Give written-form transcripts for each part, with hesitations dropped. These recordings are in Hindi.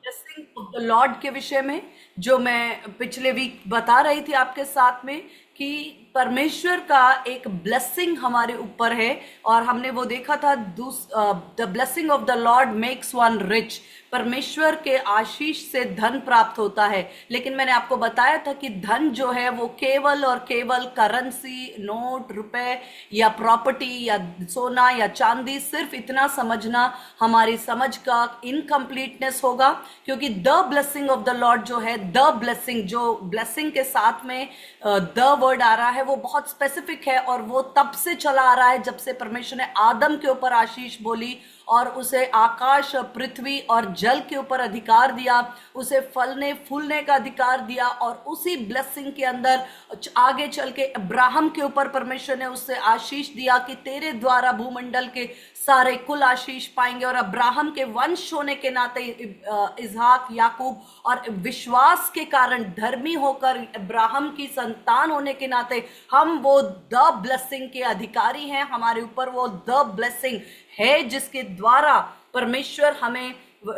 ब्लेसिंग ऑफ द लॉर्ड के विषय में, जो मैं पिछले वीक बता रही थी आपके साथ में कि परमेश्वर का एक ब्लेसिंग हमारे ऊपर है। और हमने वो देखा था, the blessing of the Lord makes one rich. परमेश्वर के आशीष से धन प्राप्त होता है। लेकिन मैंने आपको बताया था कि धन जो है वो केवल और केवल करेंसी, नोट, रुपए या प्रॉपर्टी या सोना या चांदी, सिर्फ इतना समझना हमारी समझ का इनकम्प्लीटनेस होगा। क्योंकि the blessing of the Lord जो है, द ब्लेसिंग, जो ब्लेसिंग के साथ में द वर्ड आ रहा है, वो बहुत स्पेसिफिक है। और वो तब से चला आ रहा है जब से परमेश्वर ने आदम के ऊपर आशीष बोली और उसे आकाश, पृथ्वी और जल के ऊपर अधिकार दिया, उसे फलने फूलने का अधिकार दिया। और उसी ब्लेसिंग के अंदर आगे चल के अब्राहम के ऊपर परमेश्वर ने उससे आशीष दिया कि तेरे द्वारा भूमंडल के सारे कुल आशीष पाएंगे। और अब्राहम के वंश होने के नाते इसहाक, याकूब, और विश्वास के कारण धर्मी होकर अब्राहम की संतान होने के नाते हम वो द ब्लेसिंग के अधिकारी हैं। हमारे ऊपर वो द ब्लेसिंग है जिसके द्वारा परमेश्वर हमें,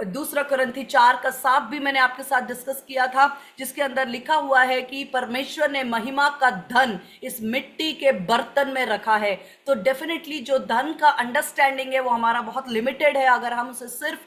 दूसरा कुरिन्थी 4:7 भी मैंने आपके साथ डिस्कस किया था, जिसके अंदर लिखा हुआ है कि परमेश्वर ने महिमा का धन इस मिट्टी के बर्तन में रखा है। तो डेफिनेटली जो धन का अंडरस्टैंडिंग है वो हमारा बहुत लिमिटेड है अगर हम उसे सिर्फ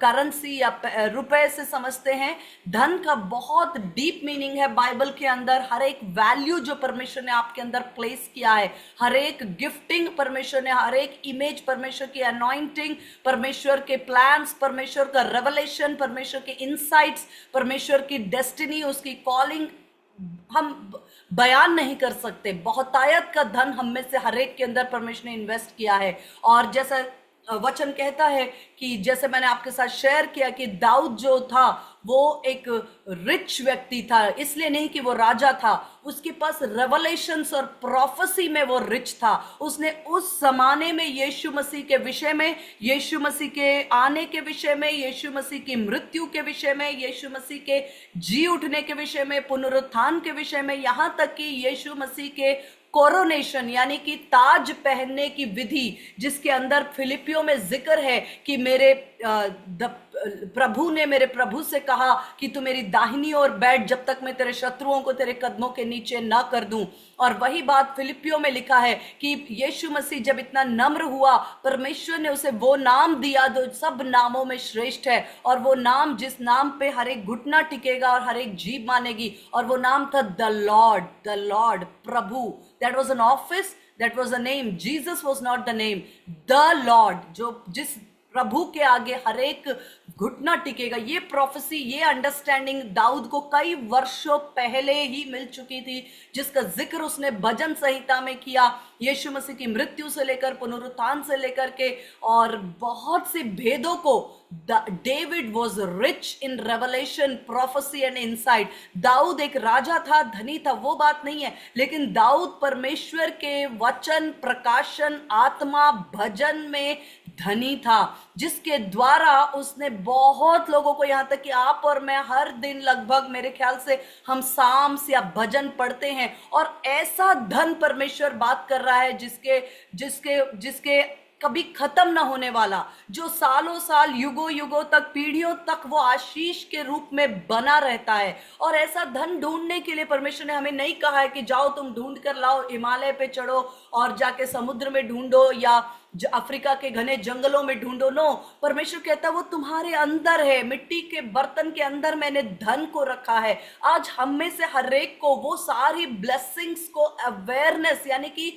करेंसी या रुपए से समझते हैं। धन का बहुत डीप मीनिंग है बाइबल के अंदर। हर एक वैल्यू जो परमेश्वर ने आपके अंदर प्लेस किया है, हर एक गिफ्टिंग परमेश्वर ने, हर एक इमेज परमेश्वर की, अनॉइंटिंग परमेश्वर के, प्लान्स परमेश्वर का, रेवलेशन परमेश्वर के, इनसाइट्स परमेश्वर की, डेस्टिनी, उसकी कॉलिंग हम बयान नहीं कर सकते। बहुतायत का धन हम में से हर एक के अंदर परमेश्वर ने इन्वेस्ट किया है। और जैसा वचन कहता है कि जैसे मैंने आपके साथ शेयर किया कि दाऊद जो था वो एक रिच व्यक्ति था, इसलिए नहीं कि वो राजा था, उसके पास रेवलेशंस और प्रोफेसी में वो रिच था। उसने उस जमाने में यीशु मसीह के विषय में, यीशु मसीह के आने के विषय में, यीशु मसीह की मृत्यु के विषय में, यीशु मसीह के जी उठने के विषय में, पुनरुत्थान के विषय में, यहाँ तक कि यीशु मसीह के कोरोनेशन यानी कि ताज पहनने की विधि, जिसके अंदर फिलिपियों में जिक्र है कि मेरे प्रभु ने मेरे प्रभु से कहा कि तू मेरी दाहिनी ओर बैठ जब तक मैं तेरे शत्रुओं को तेरे कदमों के नीचे ना कर दूं। और वही बात फिलिपियों में लिखा है कि यीशु मसीह जब इतना नम्र हुआ, परमेश्वर ने उसे वो नाम दिया जो सब नामों में श्रेष्ठ है। और वो नाम, जिस नाम पे हर एक घुटना टिकेगा और हर एक जीभ मानेगी, और वो नाम था the Lord. The Lord, Prabhu. That was an office, that was a name. Jesus was not the name. The Lord, जो जिस प्रभु के आगे हर एक घुटना टिकेगा। ये प्रोफेसी, ये अंडरस्टैंडिंग दाऊद को कई वर्षों पहले ही मिल चुकी थी, जिसका जिक्र उसने भजन संहिता में किया, यीशु मसीह की मृत्यु से लेकर पुनरुत्थान से लेकर के, और बहुत से भेदों को। David was rich in revelation, prophecy and insight. Daud एक राजा था, धनी था, वो बात नहीं है, लेकिन दाऊद परमेश्वर के वचन, प्रकाशन, आत्मा, भजन में धनी था, जिसके द्वारा उसने बहुत लोगों को, यहां तक कि आप और मैं हर दिन लगभग, मेरे ख्याल से हम साम्स या भजन पढ़ते हैं। और ऐसा धन परमेश्वर बात कर रहा है जिसके जिसके जिसके कभी खत्म ना होने वाला, जो सालों साल, युगों युगों तक, पीढ़ियों तक वो आशीष के रूप में बना रहता है। और ऐसा धन ढूंढने के लिए परमेश्वर ने हमें नहीं कहा है कि जाओ तुम ढूंढ कर लाओ, हिमालय पे चढ़ो और जाके समुद्र में ढूंढो या अफ्रीका के घने जंगलों में ढूंढो। नो, परमेश्वर कहता है वो तुम्हारे अंदर है, मिट्टी के बर्तन के अंदर मैंने धन को रखा है। आज हम में से हर एक को वो सारी ब्लेसिंग्स को अवेयरनेस, यानी कि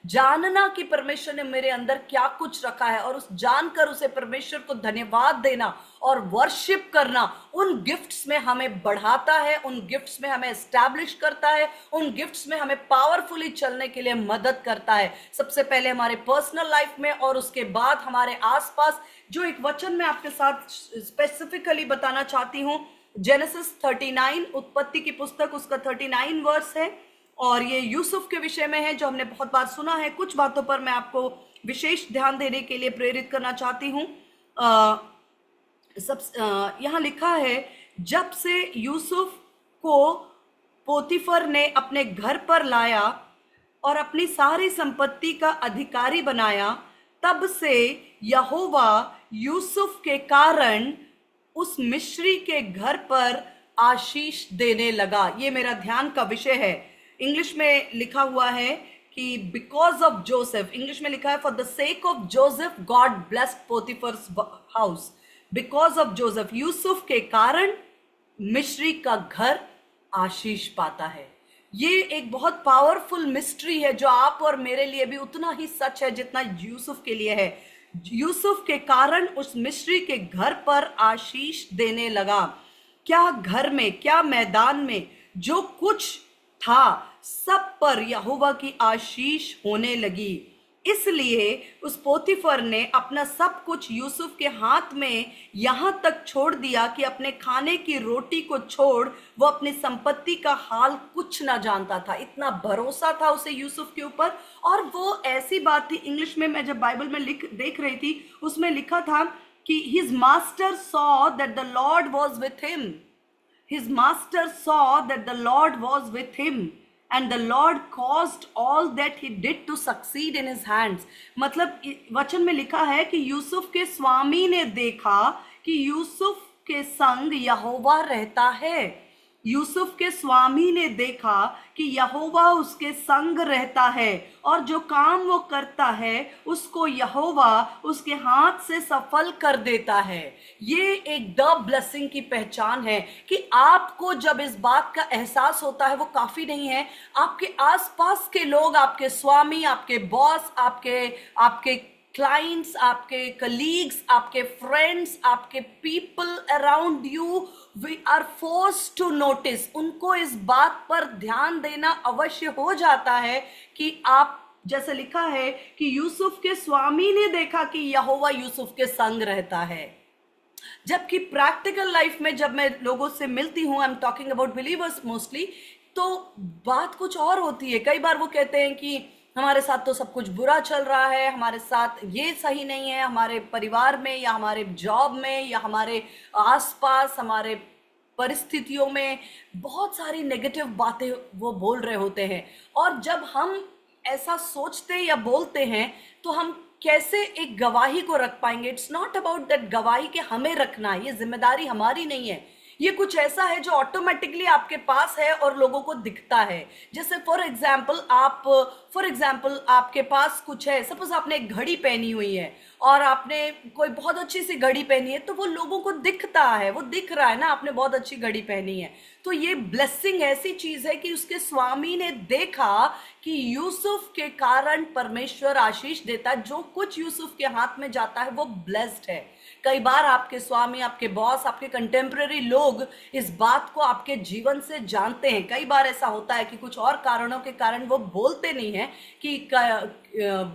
जानना कि परमेश्वर ने मेरे अंदर क्या कुछ रखा है, और उस जानकर उसे परमेश्वर को धन्यवाद देना और वर्शिप करना, उन गिफ्ट्स में हमें बढ़ाता है, उन गिफ्ट्स में हमें एस्टैब्लिश करता है, उन गिफ्ट्स में हमें पावरफुली चलने के लिए मदद करता है। सबसे पहले हमारे पर्सनल लाइफ में, और उसके बाद हमारे आसपास। जो एक वचन मैं आपके साथ स्पेसिफिकली बताना चाहती हूं, जेनेसिस 39, उत्पत्ति की पुस्तक, उसका 39 वर्स है, और ये यूसुफ के विषय में है, जो हमने बहुत बार सुना है। कुछ बातों पर मैं आपको विशेष ध्यान देने के लिए प्रेरित करना चाहती हूँ। यहाँ लिखा है, जब से यूसुफ को पोतीफर ने अपने घर पर लाया और अपनी सारी संपत्ति का अधिकारी बनाया, तब से यहोवा यूसुफ के कारण उस मिस्री के घर पर आशीष देने लगा। ये मेरा ध्यान का विषय है। इंग्लिश में लिखा हुआ है कि बिकॉज ऑफ जोसेफ, इंग्लिश में लिखा है for the sake of Joseph God blessed Potiphar's house. Because of Joseph, Yusuf के कारण मिस्री का घर आशीष पाता है। ये एक बहुत पावरफुल मिस्ट्री है जो आप और मेरे लिए भी उतना ही सच है जितना यूसुफ के लिए है। यूसुफ के कारण उस मिस्री के घर पर आशीष देने लगा। क्या घर में, क्या मैदान में जो कुछ था सब पर यहोवा की आशीष होने लगी। इसलिए उस पोतीफर ने अपना सब कुछ यूसुफ के हाथ में यहां तक छोड़ दिया कि अपने खाने की रोटी को छोड़ वो अपनी संपत्ति का हाल कुछ ना जानता था। इतना भरोसा था उसे यूसुफ के ऊपर। और वो ऐसी बात थी, इंग्लिश में मैं जब बाइबल में देख रही थी उसमें लिखा था कि his master saw that the Lord was with him. His master saw that the Lord was with him and the Lord caused all that he did to succeed in his hands। मतलब वचन में लिखा है कि यूसुफ के स्वामी ने देखा कि यूसुफ के संग यहोवा रहता है। यूसुफ के स्वामी ने देखा कि यहोवा उसके संग रहता है और जो काम वो करता है उसको यहोवा उसके हाथ से सफल कर देता है। ये एक द ब्लेसिंग की पहचान है कि आपको जब इस बात का एहसास होता है वो काफी नहीं है, आपके आसपास के लोग, आपके स्वामी, आपके बॉस, आपके क्लाइंट्स, आपके कलीग्स, आपके फ्रेंड्स, आपके people around you, we are force to notice. उनको इस बात पर ध्यान देना अवश्य हो जाता है कि आप, जैसे लिखा है कि यूसुफ के स्वामी ने देखा कि यहोवा यूसुफ के संग रहता है। जबकि प्रैक्टिकल लाइफ में जब मैं लोगों से मिलती हूं, I am talking about believers mostly, तो बात कुछ और होती है। कई बार वो कहते हैं कि हमारे साथ तो सब कुछ बुरा चल रहा है, हमारे साथ ये सही नहीं है, हमारे परिवार में या हमारे जॉब में या हमारे आसपास, हमारे परिस्थितियों में बहुत सारी नेगेटिव बातें वो बोल रहे होते हैं। और जब हम ऐसा सोचते या बोलते हैं तो हम कैसे एक गवाही को रख पाएंगे? इट्स नॉट अबाउट दैट गवाही के हमें रखना है, ये जिम्मेदारी हमारी नहीं है। ये कुछ ऐसा है जो ऑटोमेटिकली आपके पास है और लोगों को दिखता है। जैसे फॉर एग्जाम्पल आपके पास कुछ है, सपोज आपने एक घड़ी पहनी हुई है और आपने कोई बहुत अच्छी सी घड़ी पहनी है, तो वो लोगों को दिखता है, वो दिख रहा है ना आपने बहुत अच्छी घड़ी पहनी है। तो ये ब्लेसिंग ऐसी चीज है कि उसके स्वामी ने देखा कि यूसुफ के कारण परमेश्वर आशीष देता है। जो कुछ यूसुफ के हाथ में जाता है वो ब्लेस्ड है। कई बार आपके स्वामी, आपके बॉस, आपके कंटेम्प्रेरी लोग इस बात को आपके जीवन से जानते हैं। कई बार ऐसा होता है कि कुछ और कारणों के कारण वो बोलते नहीं है कि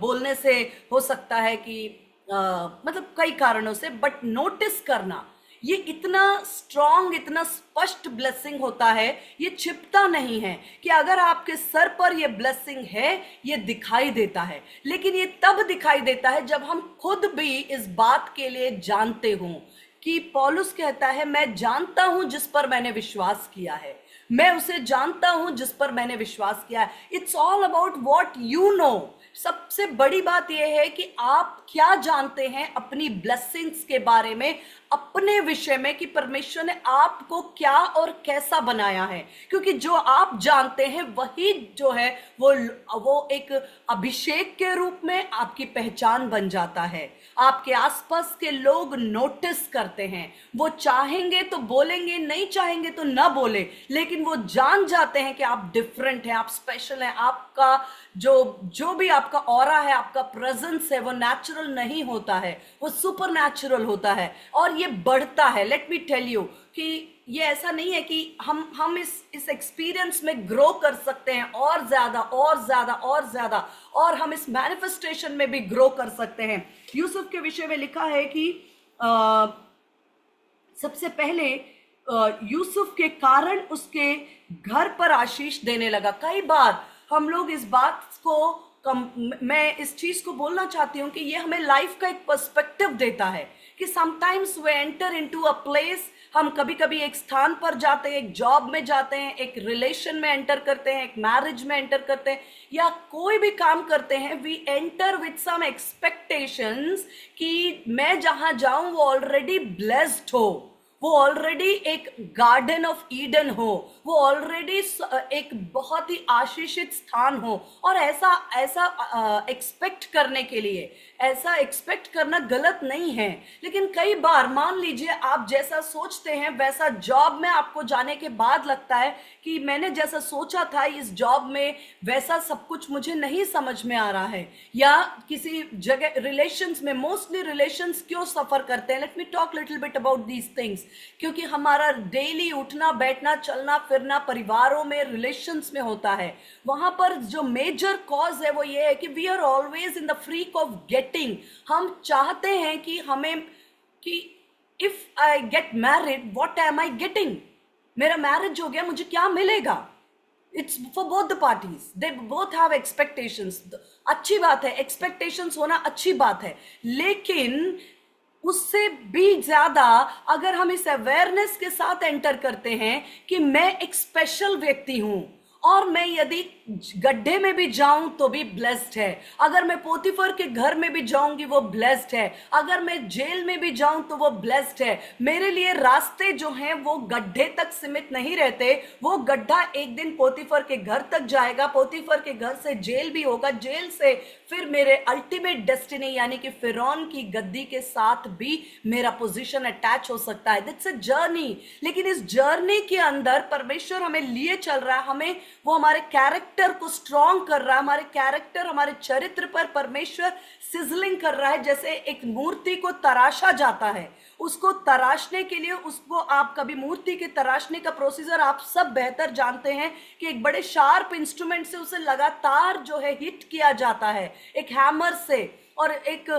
बोलने से हो सकता है कि मतलब कई कारणों से, बट नोटिस करना, ये इतना स्ट्रॉन्ग, इतना स्पष्ट ब्लेसिंग होता है, ये छिपता नहीं है कि अगर आपके सर पर ये ब्लेसिंग है, ये दिखाई देता है। लेकिन ये तब दिखाई देता है जब हम खुद भी इस बात के लिए जानते हों कि पौलुस कहता है, मैं जानता हूं जिस पर मैंने विश्वास किया है, मैं उसे जानता हूं जिस पर मैंने विश्वास किया है। It's all about what you know. सबसे बड़ी बात यह है कि आप क्या जानते हैं अपनी ब्लेसिंग्स के बारे में, अपने विषय में, कि परमेश्वर ने आपको क्या और कैसा बनाया है। क्योंकि जो आप जानते हैं वही जो है वो एक अभिषेक के रूप में आपकी पहचान बन जाता है। आपके आसपास के लोग नोटिस करते हैं, वो चाहेंगे तो बोलेंगे, नहीं चाहेंगे तो ना बोले, लेकिन वो जान जाते हैं कि आप डिफरेंट हैं, आप स्पेशल हैं। आपका जो भी आपका ऑरा है, आपका प्रेजेंस है, वो नेचुरल नहीं होता है, वो सुपर नेचुरल होता है और ये बढ़ता है। लेट मी टेल यू कि ये ऐसा नहीं है कि हम इस एक्सपीरियंस में ग्रो कर सकते हैं और ज्यादा और ज्यादा और ज्यादा, और हम इस मैनिफेस्टेशन में भी ग्रो कर सकते हैं। यूसुफ के विषय में लिखा है कि सबसे पहले यूसुफ के कारण उसके घर पर आशीष देने लगा। कई बार हम लोग इस बात को मैं इस चीज को बोलना चाहती हूँ कि ये हमें लाइफ का एक पर्सपेक्टिव देता है कि sometimes we enter into a place, हम कभी कभी एक स्थान पर जाते हैं, एक जॉब में जाते हैं, एक रिलेशन में एंटर करते हैं, एक मैरिज में एंटर करते हैं, या कोई भी काम करते हैं। We enter with some expectations कि मैं जहां जाऊं वो ऑलरेडी ब्लेस्ड हो, वो ऑलरेडी एक गार्डन ऑफ ईडन हो, वो ऑलरेडी एक बहुत ही आशीषित स्थान हो। और ऐसा ऐसा एक्सपेक्ट करने के लिए, ऐसा एक्सपेक्ट करना गलत नहीं है, लेकिन कई बार मान लीजिए आप जैसा सोचते हैं वैसा जॉब में आपको जाने के बाद लगता है कि मैंने जैसा सोचा था इस जॉब में वैसा सब कुछ मुझे नहीं समझ में आ रहा है। या किसी जगह रिलेशंस में, मोस्टली रिलेशंस क्यों सफर करते हैं, let me talk little bit about these things. क्योंकि हमारा डेली उठना बैठना चलना फिरना परिवारों में, रिलेशंस में होता है। वहां पर जो मेजर कॉज है वो ये है कि we are always in the freak of getting. हम चाहते हैं कि हमें, कि if I get married what am I getting, मेरा मैरिज हो गया मुझे क्या मिलेगा। It's for both the parties, they both have expectations. अच्छी बात है, एक्सपेक्टेशंस होना अच्छी बात है, लेकिन उससे भी ज्यादा अगर हम इस अवेयरनेस के साथ एंटर करते हैं कि मैं एक स्पेशल व्यक्ति हूं, और मैं यदि गड्ढे में भी जाऊं तो भी ब्लेस्ड है, अगर मैं पोतीफर के घर में भी जाऊंगी वो ब्लेस्ड है, अगर मैं जेल में भी जाऊं तो वो ब्लेस्ड है। मेरे लिए रास्ते जो हैं वो गड्ढे तक सीमित नहीं रहते, वो गड्ढा एक दिन पोतीफर के घर तक जाएगा, पोतीफर के घर से जेल भी होगा, जेल से फिर मेरे अल्टीमेट डेस्टिनी यानी कि फिरौन की गद्दी के साथ भी मेरा पोजीशन अटैच हो सकता है। That's a journey. लेकिन इस जर्नी के अंदर परमेश्वर हमें लिए चल रहा है, हमें वो हमारे कैरेक्टर को स्ट्रॉन्ग कर रहा है, हमारे कैरेक्टर, हमारे चरित्र पर परमेश्वर सिजलिंग कर रहा है। जैसे एक मूर्ति को तराशा जाता है, उसको तराशने के लिए, उसको आप कभी मूर्ति के तराशने का प्रोसीजर आप सब बेहतर जानते हैं कि एक बड़े शार्प इंस्ट्रूमेंट से उसे लगातार जो है हिट किया जाता है, एक हैमर से, और एक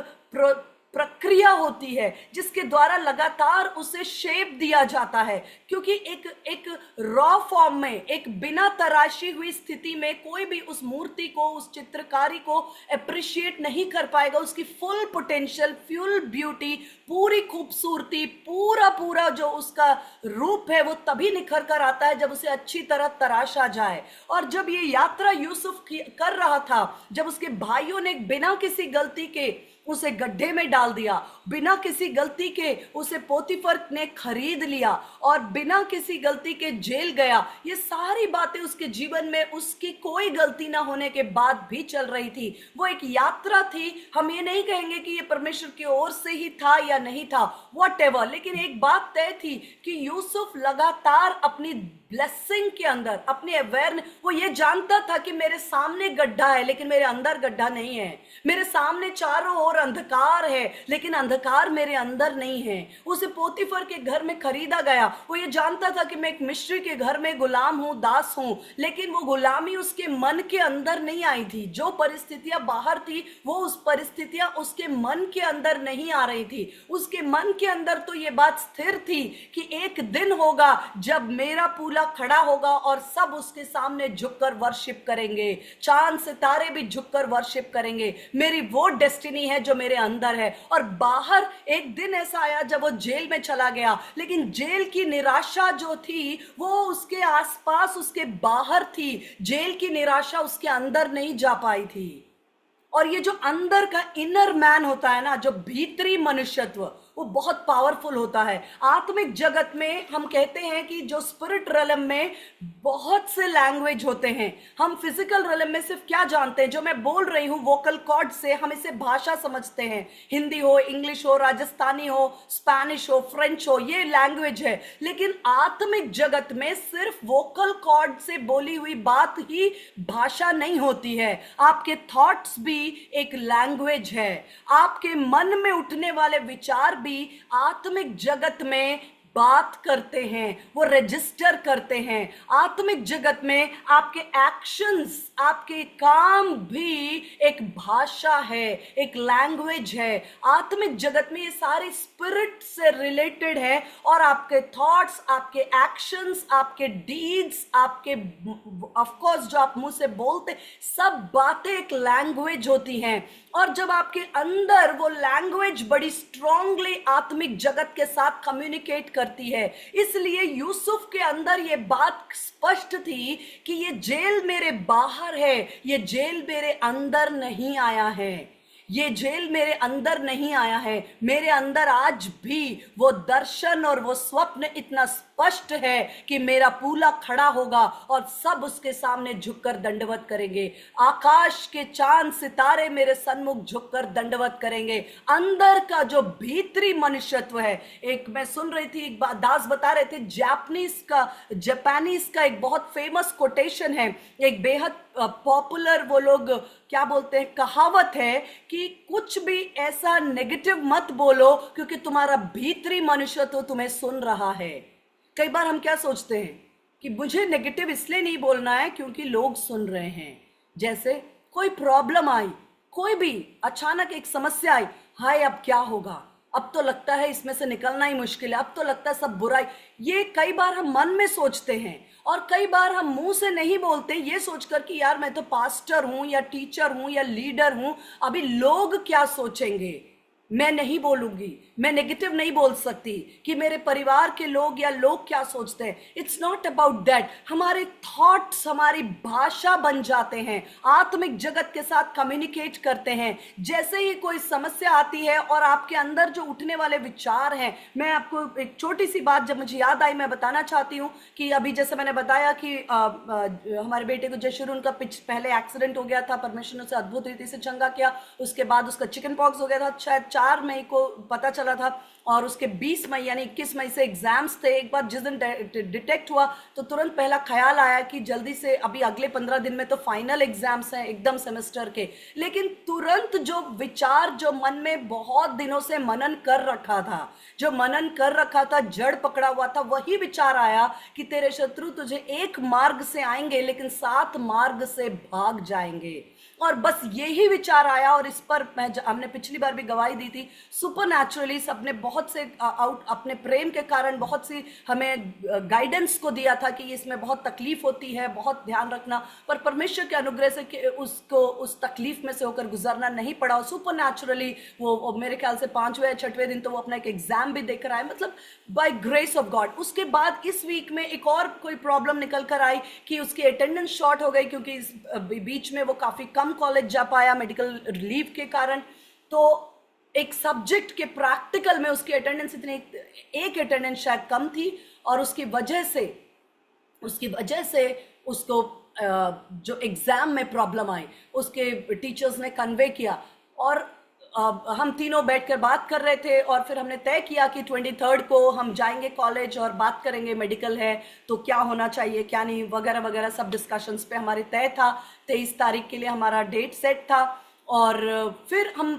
प्रक्रिया होती है जिसके द्वारा लगातार उसे शेप दिया जाता है। क्योंकि एक रॉ फॉर्म में, एक बिना तराशी हुई स्थिति में कोई भी उस मूर्ति को, उस चित्रकारी को अप्रिशिएट नहीं कर पाएगा। उसकी फुल पोटेंशियल, फुल ब्यूटी, पूरी खूबसूरती, पूरा जो उसका रूप है वो तभी निखर कर आता है जब उसे अच्छी तरह तराशा जाए। और जब ये यात्रा यूसुफ कर रहा था, जब उसके भाइयों ने बिना किसी गलती के उसे गड्ढे में डाल दिया, बिना किसी गलती के उसे पोतीफर ने खरीद लिया, और बिना किसी गलती के जेल गया, ये सारी बातें उसके जीवन में उसकी कोई गलती ना होने के बाद भी चल रही थी। वो एक यात्रा थी। हम ये नहीं कहेंगे कि ये परमेश्वर की ओर से ही था या नहीं था, व्हाटएवर, लेकिन एक बात तय थी कि यूसुफ लगातार अपनी ब्लेसिंग के अंदर, अपने अवेयरनेस, वो ये जानता था कि मेरे सामने गड्ढा है लेकिन मेरे अंदर गड्ढा नहीं है, मेरे सामने चारों ओर अंधकार है लेकिन अंधकार मेरे अंदर नहीं है। उसे पोतीफर के घर में खरीदा गया। वो ये जानता था कि मैं एक मिस्री के घर में गुलाम हूं, दास हूं, लेकिन वो गुलामी उसके मन के अंदर नहीं आई थी। जो परिस्थितियां बाहर थी वो उस परिस्थितियां उसके मन के अंदर नहीं आ रही थी। उसके मन के अंदर तो ये बात स्थिर थी कि एक दिन होगा जब मेरा पूरा खड़ा होगा और सब उसके सामने झुककर वर्शिप करेंगे, चांद सितारे भी झुककर वर्शिप करेंगे। मेरी वो डेस्टिनी है जो मेरे अंदर है। और बाहर एक दिन ऐसा आया जब वो जेल में चला गया, लेकिन जेल की निराशा जो थी वो उसके आसपास, उसके बाहर थी। जेल की निराशा उसके अंदर नहीं जा पाई थी। और ये जो अंदर का इनर मैन होता है ना, जो भीतरी मनुष्यत्व, वो बहुत पावरफुल होता है। आत्मिक जगत में हम कहते हैं कि जो स्पिरिट रलम में बहुत से लैंग्वेज होते हैं। हम फिजिकल रलम में सिर्फ क्या जानते हैं, जो मैं बोल रही हूं वोकल कॉर्ड से हम इसे भाषा समझते हैं। हिंदी हो, इंग्लिश हो, राजस्थानी हो, स्पैनिश हो, फ्रेंच हो, ये लैंग्वेज है। लेकिन आत्मिक जगत में सिर्फ वोकल कॉर्ड से बोली हुई बात ही भाषा नहीं होती है। आपके थॉट्स भी एक लैंग्वेज है। आपके मन में उठने वाले विचार भी आत्मिक जगत में बात करते हैं, वो रजिस्टर करते हैं। आत्मिक जगत में आपके एक्शंस, आपके काम भी एक भाषा है, एक लैंग्वेज है। आत्मिक जगत में ये सारे स्पिरिट से रिलेटेड है। और आपके थॉट्स, आपके एक्शंस, आपके डीड्स, आपके ऑफ कोर्स जो आप मुंह से बोलते, सब बातें एक लैंग्वेज होती हैं। और जब आपके अंदर वो लैंग्वेज बड़ी स्ट्रांगली आत्मिक जगत के साथ कम्युनिकेट करती है, इसलिए यूसुफ के अंदर ये बात स्पष्ट थी कि ये जेल मेरे बाहर है, ये जेल मेरे अंदर नहीं आया है। ये जेल मेरे अंदर नहीं आया है, मेरे अंदर आज भी वो दर्शन और वो स्वप्न इतना स्पष्ट है कि मेरा पूला खड़ा होगा और सब उसके सामने झुककर दंडवत करेंगे। आकाश के चांद सितारे मेरे सन्मुख झुककर दंडवत करेंगे। अंदर का जो भीतरी मनुष्यत्व है, एक मैं सुन रही थी, एक दास बता रहे थे, जापानीज का एक बहुत फेमस कोटेशन है, एक बेहद पॉपुलर, वो लोग क्या बोलते हैं, कहावत है कि कुछ भी ऐसा नेगेटिव मत बोलो क्योंकि तुम्हारा भीतरी मनुष्यत्व तुम्हें सुन रहा है। कई बार हम क्या सोचते हैं कि मुझे नेगेटिव इसलिए नहीं बोलना है क्योंकि लोग सुन रहे हैं। जैसे कोई प्रॉब्लम आई, कोई भी अचानक एक समस्या आई, हाय अब क्या होगा, अब तो लगता है इसमें से निकलना ही मुश्किल है, अब तो लगता है सब बुराई, ये कई बार हम मन में सोचते हैं और कई बार हम मुंह से नहीं बोलते, ये सोचकर कि यार मैं तो पास्टर हूं या टीचर हूं या लीडर हूं, अभी लोग क्या सोचेंगे, मैं नहीं बोलूंगी, मैं नेगेटिव नहीं बोल सकती कि मेरे परिवार के लोग या लोग क्या सोचते हैं। It's not about that. हमारे थॉट्स हमारी भाषा बन जाते हैं, आत्मिक जगत के साथ कम्युनिकेट करते हैं। जैसे ही कोई समस्या आती है और आपके अंदर जो उठने वाले विचार हैं, मैं आपको एक छोटी सी बात जब मुझे याद आई मैं बताना चाहती हूँ कि अभी जैसे मैंने बताया कि हमारे बेटे को जयशुर उनका पहले एक्सीडेंट हो गया था, परमेश्वर ने उसे अद्भुत रीति से चंगा किया, उसके बाद उसका चिकन पॉक्स हो गया था, शायद 4 मई को पता चला था और उसके 20 मई यानी 21 मई से एग्जाम्स थे। एक बार जिस दिन डिटेक्ट हुआ तो तुरंत पहला ख्याल आया कि जल्दी से अभी अगले 15 दिन में तो फाइनल एग्जाम्स हैं एकदम सेमेस्टर के। लेकिन तुरंत जो विचार जो मन में बहुत दिनों से मनन कर रखा था, जड़ पकड़ा हुआ था, वही विचार आया कि तेरे शत्रु तुझे एक मार्ग से आएंगे लेकिन 7 मार्ग से भाग जाएंगे। और बस यही विचार आया और इस पर हमने पिछली बार भी गवाही दी थी। सुपरनैचुरली सबने बहुत से अपने प्रेम के कारण बहुत सी हमें गाइडेंस को दिया था कि इसमें बहुत तकलीफ होती है, बहुत ध्यान रखना, पर परमेश्वर के अनुग्रह से उसको उस तकलीफ में से होकर गुजरना नहीं पड़ा। और सुपरनैचुरली वो मेरे ख्याल से 5वें या 6वें दिन तो वो अपना एक एग्जाम भी देकर आए, मतलब बाय ग्रेस ऑफ गॉड। उसके बाद इस वीक में एक और कोई प्रॉब्लम निकल कर आई कि उसकी अटेंडेंस शॉर्ट हो गई क्योंकि इस बीच में वो काफी कम कॉलेज जा पाया मेडिकल रिलीव के कारण। तो एक सब्जेक्ट के प्रैक्टिकल में उसकी अटेंडेंस एक अटेंडेंस शायद कम थी और उसकी वजह से उसको जो एग्जाम में प्रॉब्लम आई उसके टीचर्स ने कन्वे किया। और हम तीनों बैठकर बात कर रहे थे और फिर हमने तय किया कि 23 को हम जाएंगे कॉलेज और बात करेंगे, मेडिकल है तो क्या होना चाहिए क्या नहीं वगैरह वगैरह सब डिस्कशंस पे हमारे तय था। 23 तारीख के लिए हमारा डेट सेट था और फिर हम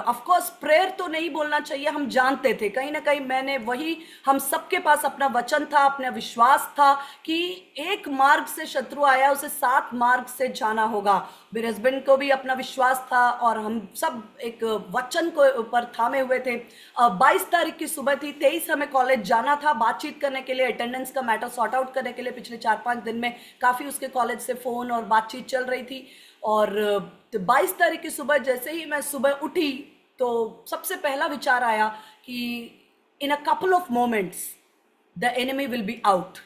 ऑफ कोर्स प्रेयर तो नहीं बोलना चाहिए, हम जानते थे कहीं ना कहीं, मैंने वही, हम सबके पास अपना वचन था, अपना विश्वास था कि एक मार्ग से शत्रु आया उसे 7 मार्ग से जाना होगा। मेरे हस्बैंड को भी अपना विश्वास था और हम सब एक वचन को ऊपर थामे हुए थे। 22 तारीख की सुबह थी, 23 हमें कॉलेज जाना था बातचीत करने के लिए, अटेंडेंस का मैटर सॉर्ट आउट करने के लिए। पिछले 4-5 दिन में काफी उसके कॉलेज से फोन और बातचीत चल रही थी और 22 तारीख की सुबह जैसे ही मैं सुबह उठी तो सबसे पहला विचार आया कि in a couple of moments the enemy will be out.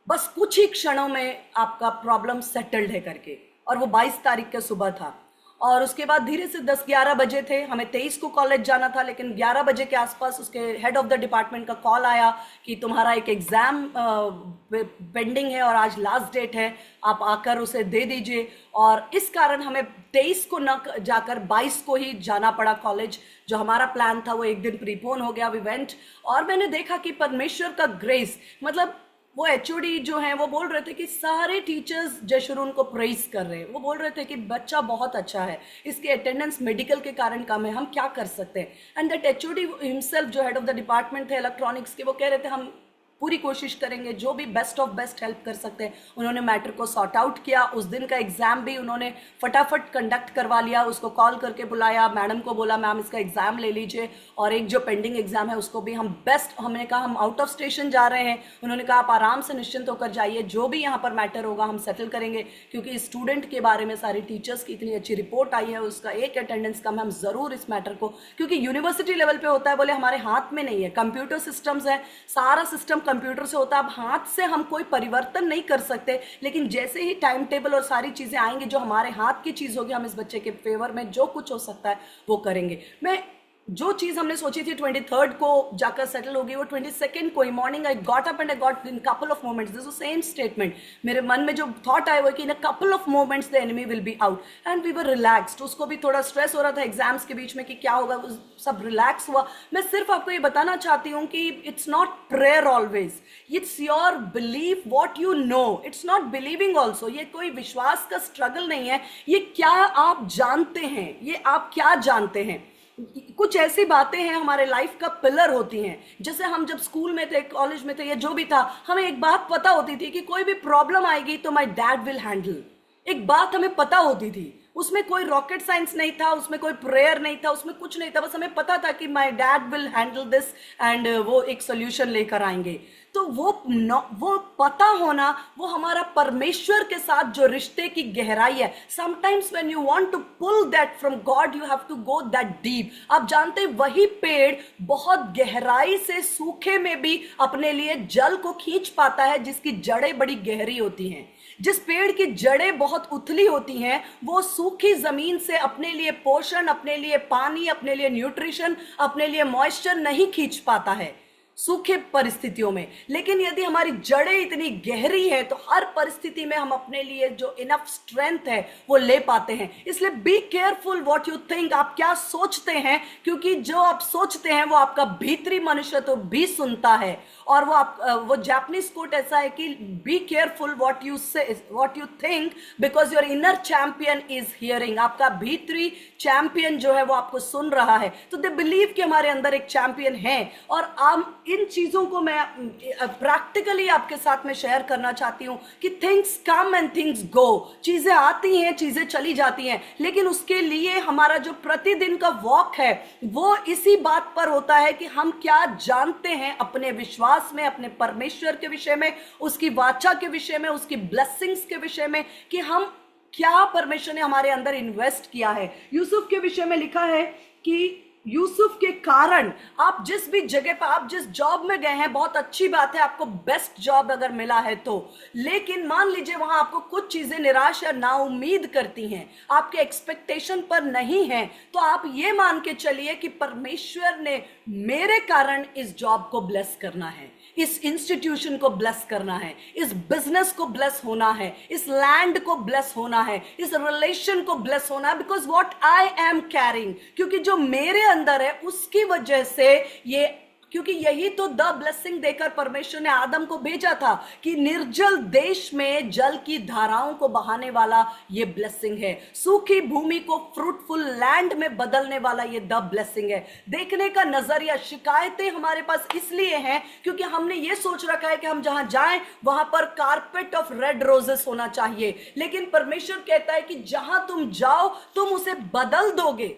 बस कुछ ही क्षणों में आपका प्रॉब्लम सेटल्ड है करके। और वो 22 तारीख का सुबह था और उसके बाद धीरे से 10-11 बजे थे, हमें 23 को कॉलेज जाना था लेकिन 11 बजे के आसपास उसके हेड ऑफ द डिपार्टमेंट का कॉल आया कि तुम्हारा एक एग्जाम पेंडिंग है और आज लास्ट डेट है, आप आकर उसे दे दीजिए। और इस कारण हमें 23 को न जाकर 22 को ही जाना पड़ा कॉलेज। जो हमारा प्लान था वो एक दिन प्रीपोन हो गया, वी वेंट। और मैंने देखा कि परमेश्वर का ग्रेस, मतलब वो एचओडी जो है वो बोल रहे थे कि सारे टीचर्स जयशुरून को प्रेज कर रहे हैं। वो बोल रहे थे कि बच्चा बहुत अच्छा है, इसकी अटेंडेंस मेडिकल के कारण कम है, हम क्या कर सकते हैं। एंड दैट एचओडी हिमसेल्फ जो हेड ऑफ द डिपार्टमेंट थे इलेक्ट्रॉनिक्स के, वो कह रहे थे हम पूरी कोशिश करेंगे, जो भी बेस्ट ऑफ बेस्ट हेल्प कर सकते हैं। उन्होंने मैटर को सॉर्ट आउट किया। उस दिन का एग्जाम भी उन्होंने फटाफट कंडक्ट करवा लिया, उसको कॉल करके बुलाया, मैडम को बोला मैम इसका एग्जाम ले लीजिए और एक जो पेंडिंग एग्जाम है उसको भी हम बेस्ट, हमने कहा हम आउट ऑफ स्टेशन जा रहे हैं, उन्होंने कहा आप आराम से निश्चिंत होकर जाइए, जो भी यहाँ पर मैटर होगा हम सेटल करेंगे। क्योंकि स्टूडेंट के बारे में सारी टीचर्स की इतनी अच्छी रिपोर्ट आई है, उसका एक अटेंडेंस कम है, हम जरूर इस मैटर को, क्योंकि यूनिवर्सिटी लेवल पे होता है, बोले हमारे हाथ में नहीं है, कंप्यूटर सिस्टम्स है, सारा सिस्टम कंप्यूटर से होता है। अब हाथ से हम कोई परिवर्तन नहीं कर सकते, लेकिन जैसे ही टाइम टेबल और सारी चीजें आएंगी, जो हमारे हाथ की चीज होगी, हम इस बच्चे के फेवर में जो कुछ हो सकता है वो करेंगे। मैं जो चीज हमने सोची थी 23rd को जाकर सेटल होगी, वो 22nd को ही morning I got up and I got in couple of moments this same statement. मेरे मन में जो थॉट आया वो कि in a couple of moments the enemy will be out and we were relaxed. उसको भी थोड़ा स्ट्रेस हो रहा था एग्जाम्स के बीच में कि क्या होगा, सब रिलैक्स हुआ। मैं सिर्फ आपको ये बताना चाहती हूँ कि it's not prayer always, it's your believe what you know, it's not believing also. ये कोई विश्वास का स्ट्रगल नहीं है, ये क्या आप जानते हैं, ये आप क्या जानते हैं। कुछ ऐसी बातें हैं हमारे लाइफ का पिलर होती हैं। जैसे हम जब स्कूल में थे, कॉलेज में थे, या जो भी था, हमें एक बात पता होती थी कि कोई भी प्रॉब्लम आएगी तो माय डैड विल हैंडल। एक बात हमें पता होती थी, उसमें कोई रॉकेट साइंस नहीं था, उसमें कोई प्रेयर नहीं था, उसमें कुछ नहीं था, बस हमें पता था कि my dad will handle this and वो एक सोल्यूशन लेकर आएंगे। तो वो पता होना, वो हमारा परमेश्वर के साथ जो रिश्ते की गहराई है। Sometimes when you want to pull that from God you have to go that deep. आप जानते हैं वही पेड़ बहुत गहराई से सूखे में भी अपने लिए जल को खींच पाता है, जिसकी जड़ें बड़ी गहरी होती हैं। जिस पेड़ की जड़ें बहुत उथली होती हैं, वो सूखी जमीन से अपने लिए पोषण, अपने लिए पानी, अपने लिए न्यूट्रिशन, अपने लिए मॉइस्चर नहीं खींच पाता है सूखे परिस्थितियों में। लेकिन यदि हमारी जड़ें इतनी गहरी है तो हर परिस्थिति में हम अपने लिए जो इनफ स्ट्रेंथ है वो ले पाते हैं। इसलिए be careful what you think, आप क्या सोचते हैं, क्योंकि जो आप सोचते हैं वो आपका भीतरी मनुष्य तो भी सुनता है। और वो जापानीज कोट ऐसा है कि बी केयरफुल व्हाट यू से, what you think, because your inner champion is hearing. आपका भीतरी चैंपियन जो है वो आपको सुन रहा है। तो दे बिलीव कि हमारे अंदर एक चैंपियन है। और हम इन चीजों को मैं प्रैक्टिकली आपके साथ में शेयर करना चाहती हूं कि things come and things go. चीजें आती हैं, चीजें चली जाती हैं, लेकिन उसके लिए हमारा जो प्रतिदिन का वॉक है वो इसी बात पर होता है कि हम क्या जानते हैं अपने विश्वास में, अपने परमेश्वर के विषय में, उसकी वाचा के विषय में, उसकी ब्लेसिंग्स के विषय में, कि हम क्या परमेश्वर ने हमारे अंदर इन्वेस्ट किया है। यूसुफ के विषय में लिखा है कि यूसुफ के कारण आप जिस भी जगह पर, आप जिस जॉब में गए हैं, बहुत अच्छी बात है, आपको बेस्ट जॉब अगर मिला है तो, लेकिन मान लीजिए वहां आपको कुछ चीजें निराश या नाउम्मीद करती हैं, आपके एक्सपेक्टेशन पर नहीं है, तो आप ये मान के चलिए कि परमेश्वर ने मेरे कारण इस जॉब को ब्लेस करना है, इस इंस्टीट्यूशन को ब्लेस करना है, इस बिजनेस को ब्लेस होना है, इस लैंड को ब्लेस होना है, इस रिलेशन को ब्लेस होना है, because what I am carrying, क्योंकि जो मेरे अंदर है उसकी वजह से ये, क्योंकि यही तो द ब्लेसिंग देकर परमेश्वर ने आदम को भेजा था कि निर्जल देश में जल की धाराओं को बहाने वाला ये ब्लेसिंग है, सूखी भूमि को फ्रूटफुल लैंड में बदलने वाला ये द ब्लेसिंग है। देखने का नजरिया, शिकायतें हमारे पास इसलिए हैं क्योंकि हमने ये सोच रखा है कि हम जहां जाएं वहां पर कारपेट ऑफ रेड रोजेस होना चाहिए, लेकिन परमेश्वर कहता है कि जहां तुम जाओ तुम उसे बदल दोगे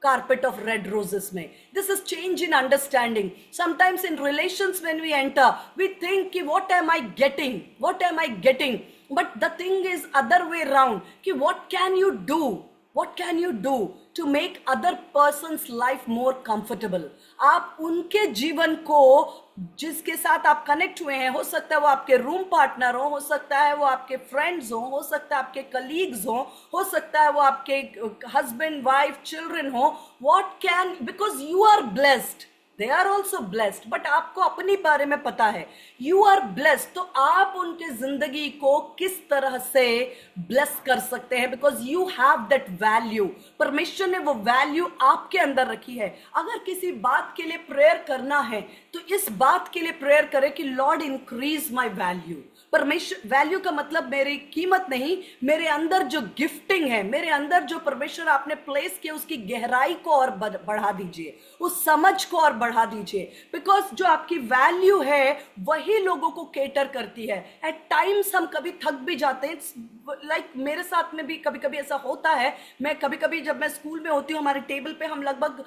carpet of red roses mein. This is change in understanding. Sometimes in relations when we enter, we think ki what am I getting, what am I getting, but the thing is other way round ki what can you do, what can you do to make other person's life more comfortable. आप उनके जीवन को, जिसके साथ आप कनेक्ट हुए हैं, हो सकता है वो आपके रूम पार्टनर हो सकता है वो आपके फ्रेंड्स हो सकता है आपके कलीग्स हो सकता है वो आपके हस्बैंड वाइफ चिल्ड्रन हो, what can, because you are blessed, they are also blessed, but आपको अपनी बारे में पता है, you are blessed, तो आप उनके जिंदगी को किस तरह से bless कर सकते हैं, because you have that value. परमेश्वर ने वो वैल्यू आपके अंदर रखी है। अगर किसी बात के लिए प्रेयर करना है तो इस बात के लिए प्रेयर करें कि लॉर्ड इंक्रीज माई वैल्यू। परमेश्वर, वैल्यू का मतलब मेरी कीमत नहीं, मेरे अंदर जो गिफ्टिंग है, मेरे अंदर जो परमेश्वर आपने प्लेस किया उसकी गहराई को और बढ़ा दीजिए, उस समझ को और बढ़ा दीजिए, बिकॉज जो आपकी वैल्यू है वही लोगों को केटर करती है। एट टाइम्स हम कभी थक भी जाते हैं, लाइक मेरे साथ में भी कभी कभी ऐसा होता है। मैं कभी कभी जब मैं स्कूल में होती हूँ, हमारे टेबल पे हम लगभग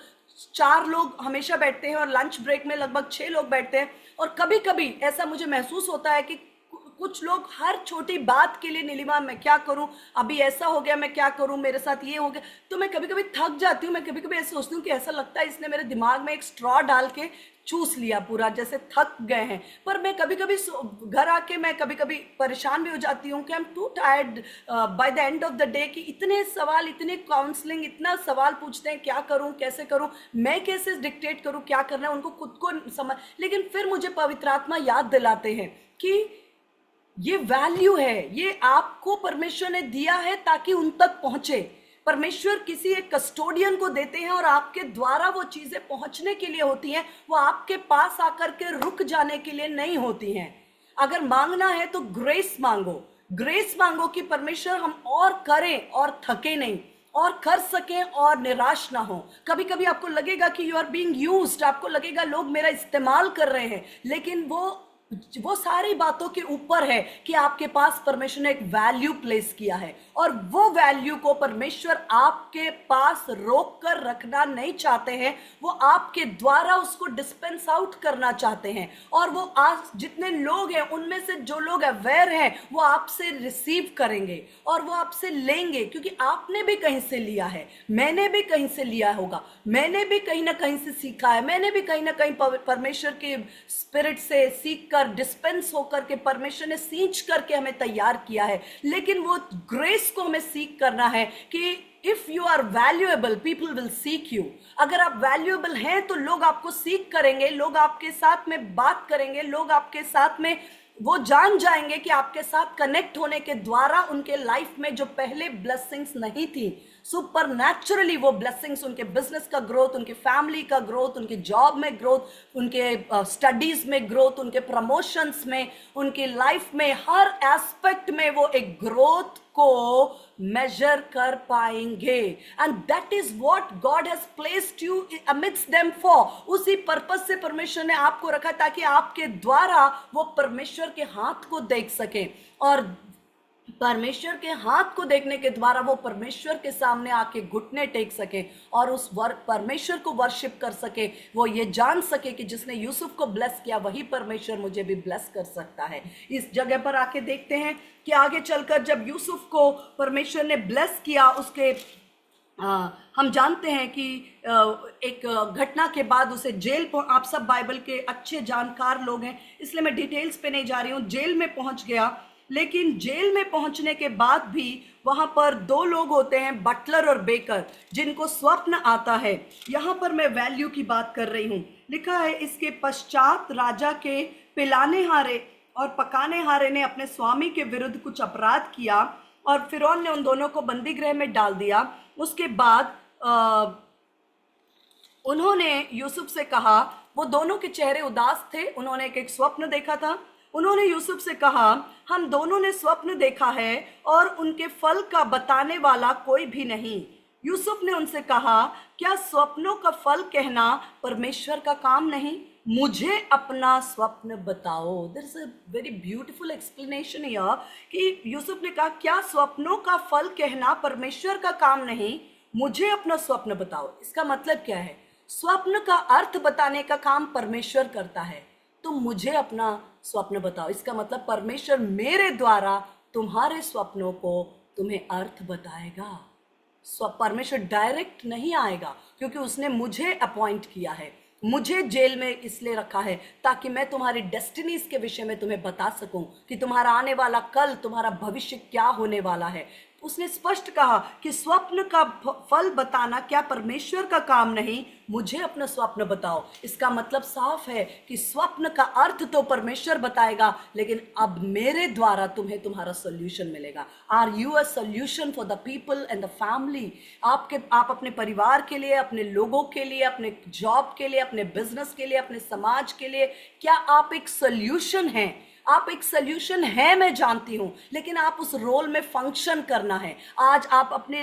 4 लोग हमेशा बैठते हैं और लंच ब्रेक में लगभग 6 लोग बैठते हैं, और कभी कभी ऐसा मुझे महसूस होता है कि कुछ लोग हर छोटी बात के लिए, नीलिमा मैं क्या करूं, अभी ऐसा हो गया, मैं क्या करूं, मेरे साथ ये हो गया। तो मैं कभी कभी थक जाती हूँ। मैं कभी कभी ऐसे सोचती हूँ कि ऐसा लगता है इसने मेरे दिमाग में एक स्ट्रॉ डाल के चूस लिया पूरा, जैसे थक गए हैं। पर मैं कभी कभी घर आके मैं कभी कभी परेशान भी हो जाती हूँ कि I am to tired by the end of the day, कि इतने सवाल, इतने काउंसलिंग, इतना सवाल पूछते हैं, क्या करूँ, कैसे करूँ, मैं कैसे डिक्टेट करूँ क्या करना है, उनको खुद को समझ। लेकिन फिर मुझे पवित्र आत्मा याद दिलाते हैं कि ये वैल्यू है, ये आपको परमेश्वर ने दिया है ताकि उन तक पहुंचे। परमेश्वर किसी एक कस्टोडियन को देते हैं और आपके द्वारा वो चीजें पहुंचने के लिए होती हैं, वो आपके पास आकर के रुक जाने के लिए नहीं होती हैं। अगर मांगना है तो ग्रेस मांगो, ग्रेस मांगो कि परमेश्वर हम और करें और थके नहीं, और कर सकें और निराश ना हो। कभी कभी आपको लगेगा कि यू आर बीइंग यूज्ड, आपको लगेगा लोग मेरा इस्तेमाल कर रहे हैं, लेकिन वो सारी बातों के ऊपर है कि आपके पास परमेश्वर ने एक वैल्यू प्लेस किया है, और वो वैल्यू को परमेश्वर आपके पास रोक कर रखना नहीं चाहते हैं, वो आपके द्वारा उसको डिस्पेंस आउट करना चाहते हैं। और वो आज जितने लोग हैं उनमें से जो लोग अवेयर हैं वो आपसे रिसीव करेंगे और वो आपसे लेंगे, क्योंकि आपने भी कहीं से लिया है, मैंने भी कहीं से लिया होगा, मैंने भी कहीं ना कहीं से सीखा है, मैंने भी कहीं ना कहीं परमेश्वर के स्पिरिट से सीख कर, डिस्पेंस होकर के परमेश्वर ने सींच करके हमें तैयार किया है। लेकिन वो ग्रेस को हमें सीख करना है कि if you are valuable people will seek you. अगर आप वैल्यूएबल हैं तो लोग आपको सीख करेंगे, लोग आपके साथ में बात करेंगे, लोग आपके साथ में वो जान जाएंगे कि आपके साथ कनेक्ट होने के द्वारा उनके लाइफ में जो पहले ब्लेसिंग्स नहीं थी, सुपर नेचुरली वो ब्लेसिंग्स, उनके बिजनेस का ग्रोथ, उनके फैमिली का ग्रोथ, उनके जॉब में ग्रोथ, उनके स्टडीज में ग्रोथ, उनके प्रमोशंस में, उनकी लाइफ में हर एस्पेक्ट में वो एक ग्रोथ को मेजर कर पाएंगे। And that is what God has placed you amidst them for. उसी पर्पस से परमेश्वर ने आपको रखा ताकि आपके द्वारा वो परमेश्वर के हाथ को देख सके, और परमेश्वर के हाथ को देखने के द्वारा वो परमेश्वर के सामने आके घुटने टेक सके और उस परमेश्वर को वर्शिप कर सके। वो ये जान सके कि जिसने यूसुफ को ब्लेस किया वही परमेश्वर मुझे भी ब्लेस कर सकता है। इस जगह पर आके देखते हैं कि आगे चलकर जब यूसुफ को परमेश्वर ने ब्लेस किया, उसके हम जानते हैं कि एक घटना के बाद उसे जेल, आप सब बाइबल के अच्छे जानकार लोग हैं इसलिए मैं डिटेल्स पे नहीं जा रही हूँ, जेल में पहुंच गया। लेकिन जेल में पहुंचने के बाद भी वहां पर दो लोग होते हैं, बटलर और बेकर, जिनको स्वप्न आता है। यहां पर मैं वैल्यू की बात कर रही हूं। लिखा है, इसके पश्चात राजा के पिलाने हारे और पकाने हारे ने अपने स्वामी के विरुद्ध कुछ अपराध किया और फिरौन ने उन दोनों को बंदी गृह में डाल दिया। उसके बाद उन्होंने यूसुफ से कहा, वो दोनों के चेहरे उदास थे, उन्होंने एक स्वप्न देखा था। उन्होंने यूसुफ से कहा, हम दोनों ने स्वप्न देखा है और उनके फल का बताने वाला कोई भी नहीं। यूसुफ ने उनसे कहा, क्या स्वप्नों का फल कहना परमेश्वर का काम नहीं? मुझे अपना स्वप्न बताओ। There is a very beautiful explanation here कि यूसुफ ने कहा, क्या स्वप्नों का फल कहना परमेश्वर का काम नहीं? मुझे अपना स्वप्न बताओ। इसका मतलब क्या है? स्वप्न का अर्थ बताने का काम परमेश्वर करता है, तो मुझे अपना स्वप्न बताओ। इसका मतलब परमेश्वर मेरे द्वारा तुम्हारे स्वप्नों को तुम्हें अर्थ बताएगा। परमेश्वर डायरेक्ट नहीं आएगा, क्योंकि उसने मुझे अपॉइंट किया है, मुझे जेल में इसलिए रखा है ताकि मैं तुम्हारी डेस्टिनीज के विषय में तुम्हें बता सकूं कि तुम्हारा आने वाला कल, तुम्हारा भविष्य क्या होने वाला है। उसने स्पष्ट कहा कि स्वप्न का फल बताना क्या परमेश्वर का काम नहीं? मुझे अपना स्वप्न बताओ। इसका मतलब साफ है कि स्वप्न का अर्थ तो परमेश्वर बताएगा, लेकिन अब मेरे द्वारा तुम्हें तुम्हारा सोल्यूशन मिलेगा। Are you a solution for the people and the family? आप अपने परिवार के लिए, अपने लोगों के लिए, अपने जॉब के लिए, अपने बिजनेस के लिए, अपने समाज के लिए, क्या आप एक सोल्यूशन हैं? आप एक सोल्यूशन है, मैं जानती हूं, लेकिन आप उस रोल में फंक्शन करना है। आज आप अपने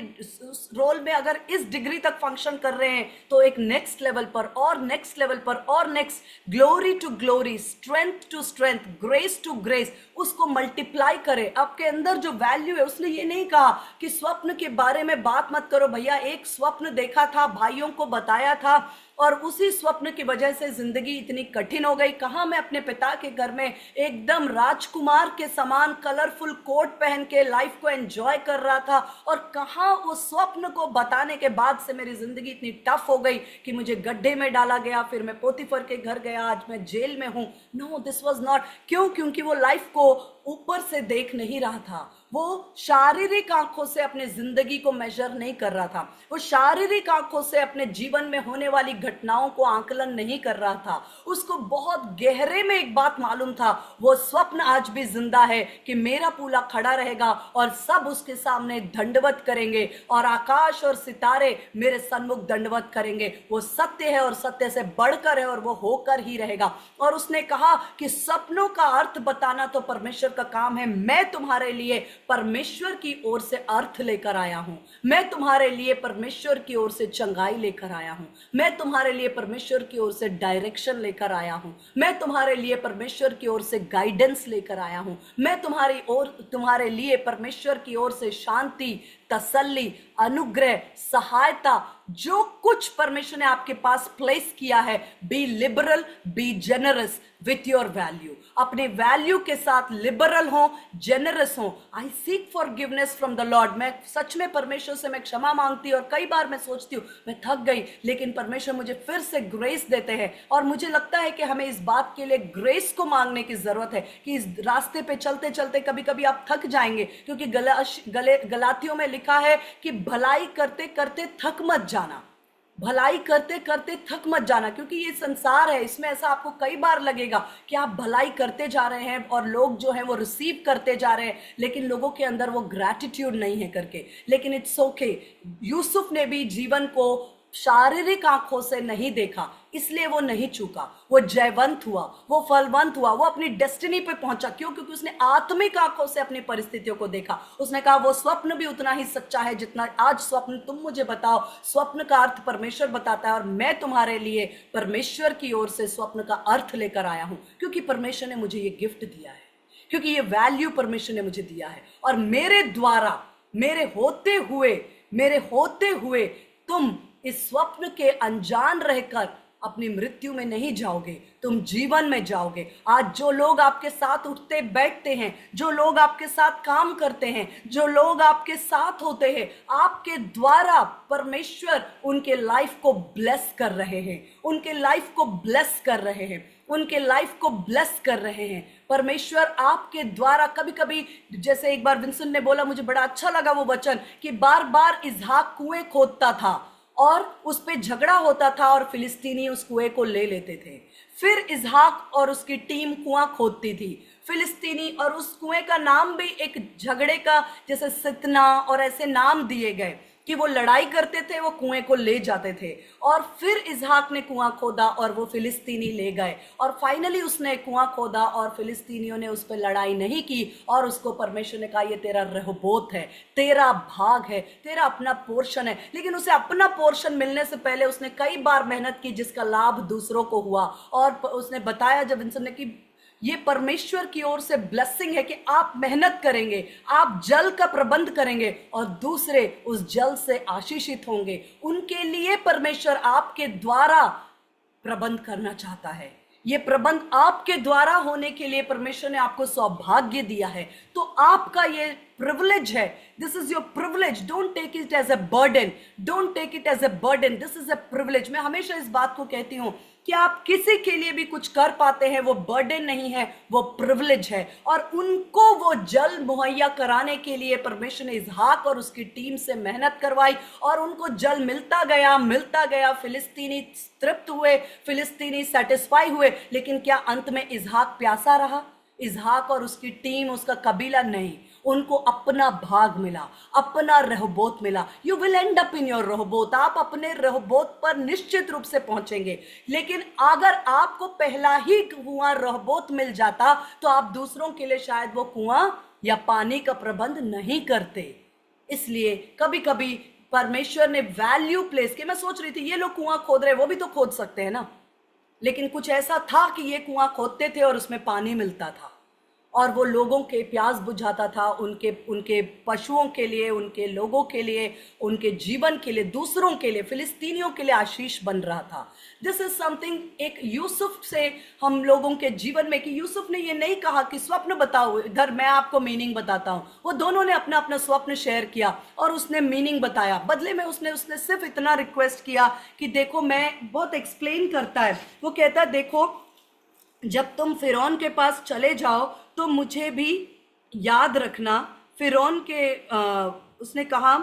रोल में अगर इस डिग्री तक फंक्शन कर रहे हैं तो एक नेक्स्ट लेवल पर और नेक्स्ट लेवल पर और next, glory to glory, strength to strength, grace to grace, उसको मल्टीप्लाई करें। आपके अंदर जो वैल्यू है, उसने ये नहीं कहा कि स्वप्न के बारे में बात मत करो भैया, एक स्वप्न देखा था, भाइयों को बताया था और उसी स्वप्न की वजह से जिंदगी इतनी कठिन हो गई। कहाँ मैं अपने पिता के घर में एकदम राजकुमार के समान कलरफुल कोट पहन के लाइफ को एंजॉय कर रहा था, और कहाँ उस स्वप्न को बताने के बाद से मेरी जिंदगी इतनी टफ हो गई कि मुझे गड्ढे में डाला गया, फिर मैं पोतीफर के घर गया, आज मैं जेल में हूं। No, this was not. क्यों? क्योंकि वो लाइफ को ऊपर से देख नहीं रहा था, वो शारीरिक आंखों से अपनी जिंदगी को मेजर नहीं कर रहा था, वो शारीरिक आंखों से अपने जीवन में होने वाली घटनाओं को आकलन नहीं कर रहा था। उसको बहुत गहरे में एक बात मालूम था, वो स्वप्न आज भी जिंदा है कि मेरा पूला खड़ा रहेगा और सब उसके सामने दंडवत करेंगे और आकाश और सितारे मेरे सन्मुख दंडवत करेंगे। वो सत्य है और सत्य से बढ़कर है और वो होकर ही रहेगा। और उसने कहा कि सपनों का अर्थ बताना तो परमेश्वर का काम है। मैं तुम्हारे लिए परमेश्वर की ओर से अर्थ लेकर आया हूं, मैं तुम्हारे लिए परमेश्वर की ओर से चंगाई लेकर आया हूं, मैं तुम्हारे लिए परमेश्वर की ओर से डायरेक्शन लेकर आया हूं, मैं तुम्हारे लिए परमेश्वर की ओर से गाइडेंस लेकर आया हूं, मैं तुम्हारे लिए परमेश्वर की ओर से शांति, तसल्ली, अनुग्रह, सहायता, जो कुछ परमेश्वर ने आपके पास प्लेस किया है, be liberal, be generous with your value. अपने वैल्यू के साथ लिबरल हो, जेनरस हो। I seek forgiveness from the Lord. मैं सच में परमेश्वर से मैं क्षमा मांगती, और कई बार मैं सोचती हूँ मैं थक गई, लेकिन परमेश्वर मुझे फिर से ग्रेस देते हैं। और मुझे लगता है कि हमें इस बात के लिए ग्रेस को मांगने की जरूरत है कि इस रास्ते पे चलते चलते कभी कभी आप थक जाएंगे, क्योंकि गलातियों में लिखा है कि भलाई करते करते थक मत जाना, भलाई करते करते थक मत जाना। क्योंकि ये संसार है, इसमें ऐसा आपको कई बार लगेगा कि आप भलाई करते जा रहे हैं और लोग जो है वो रिसीव करते जा रहे हैं, लेकिन लोगों के अंदर वो ग्रैटिट्यूड नहीं है करके। लेकिन इट्स ओके। यूसुफ ने भी जीवन को शारीरिक आंखों से नहीं देखा, इसलिए वो नहीं चूका, वो जयवंत हुआ, वो फलवंत हुआ, वो अपनी डेस्टिनी पे पहुंचा। क्यों? क्योंकि उसने आत्मिक आंखों से अपनी परिस्थितियों को देखा। उसने कहा वो स्वप्न भी उतना ही सच्चा है जितना आज स्वप्न तुम मुझे बताओ। स्वप्न का अर्थ परमेश्वर बताता है, और मैं तुम्हारे लिए परमेश्वर की ओर से स्वप्न का अर्थ लेकर आया हूं, क्योंकि परमेश्वर ने मुझे ये गिफ्ट दिया है, क्योंकि ये वैल्यू परमेश्वर ने मुझे दिया है। और मेरे द्वारा, मेरे होते हुए तुम इस स्वप्न के अनजान रहकर अपनी मृत्यु में नहीं जाओगे, तुम जीवन में जाओगे। आज जो लोग आपके साथ उठते बैठते हैं, जो लोग आपके साथ काम करते हैं, जो लोग आपके साथ होते हैं, आपके द्वारा परमेश्वर उनके लाइफ को ब्लेस कर रहे हैं, उनके लाइफ को ब्लेस कर रहे हैं, उनके लाइफ को ब्लेस कर रहे हैं। परमेश्वर आपके द्वारा, कभी कभी जैसे एक बार विंसन ने बोला, मुझे बड़ा अच्छा लगा वो वचन, कि बार बार इसहाक कुएं खोदता था और उस पे झगड़ा होता था और फिलिस्तीनी उस कुएं को ले लेते थे। फिर इसहाक और उसकी टीम कुआं खोदती थी, फिलिस्तीनी, और उस कुएं का नाम भी एक झगड़े का, जैसे सितना और ऐसे नाम दिए गए कि वो लड़ाई करते थे, वो कुएं को ले जाते थे। और फिर इसहाक ने कुआं खोदा और वो फिलिस्तीनी ले गए, और फाइनली उसने कुआं खोदा और फिलिस्तीनियों ने उस पर लड़ाई नहीं की, और उसको परमेश्वर ने कहा ये तेरा रहबोत है, तेरा भाग है, तेरा अपना पोर्शन है। लेकिन उसे अपना पोर्शन मिलने से पहले उसने कई बार मेहनत की जिसका लाभ दूसरों को हुआ। और उसने बताया जब इंसान ने कि ये परमेश्वर की ओर से ब्लेसिंग है कि आप मेहनत करेंगे, आप जल का प्रबंध करेंगे और दूसरे उस जल से आशीषित होंगे। उनके लिए परमेश्वर आपके द्वारा प्रबंध करना चाहता है। ये प्रबंध आपके द्वारा होने के लिए परमेश्वर ने आपको सौभाग्य दिया है, तो आपका ये प्रिविलेज है। This is your privilege, don't take it as a burden, don't take it as a burden, this is a privilege. मैं हमेशा इस बात को कहती हूं कि आप किसी के लिए भी कुछ कर पाते हैं, वो बर्डन नहीं है, वो प्रिविलेज है। और उनको वो जल मुहैया कराने के लिए परमेश्वर ने इसहाक और उसकी टीम से मेहनत करवाई, और उनको जल मिलता गया। फिलिस्तीनी तृप्त हुए, फिलिस्तीनी सेटिस्फाई हुए। लेकिन क्या अंत में इसहाक प्यासा रहा? इसहाक और उसकी टीम, उसका कबीला नहीं, उनको अपना भाग मिला, अपना रहबोत मिला। You will end up in your Rehoboth, आप अपने रहबोत पर निश्चित रूप से पहुंचेंगे। लेकिन अगर आपको पहला ही कुआं रहबोत मिल जाता तो आप दूसरों के लिए शायद वो कुआं या पानी का प्रबंध नहीं करते। इसलिए कभी कभी परमेश्वर ने वैल्यू प्लेस की। मैं सोच रही थी ये लोग कुआं खोद रहे, वो भी तो खोद सकते हैं ना, लेकिन कुछ ऐसा था कि ये कुआं खोदते थे और उसमें पानी मिलता था। और वो लोगों के प्यास बुझाता था, उनके उनके पशुओं के लिए, उनके लोगों के लिए, उनके जीवन के लिए, दूसरों के लिए, फिलिस्तीनियों के लिए आशीष बन रहा था। दिस इज समथिंग एक यूसुफ से हम लोगों के जीवन में, कि यूसुफ ने ये नहीं कहा कि स्वप्न बताओ, इधर मैं आपको मीनिंग बताता हूँ। वो दोनों ने अपना अपना स्वप्न शेयर किया और उसने मीनिंग बताया। बदले में उसने उसने सिर्फ इतना रिक्वेस्ट किया कि देखो, मैं बहुत एक्सप्लेन करता है, वो कहता है देखो, जब तुम फिरौन के पास चले जाओ तो मुझे भी याद रखना। फिरौन के उसने कहा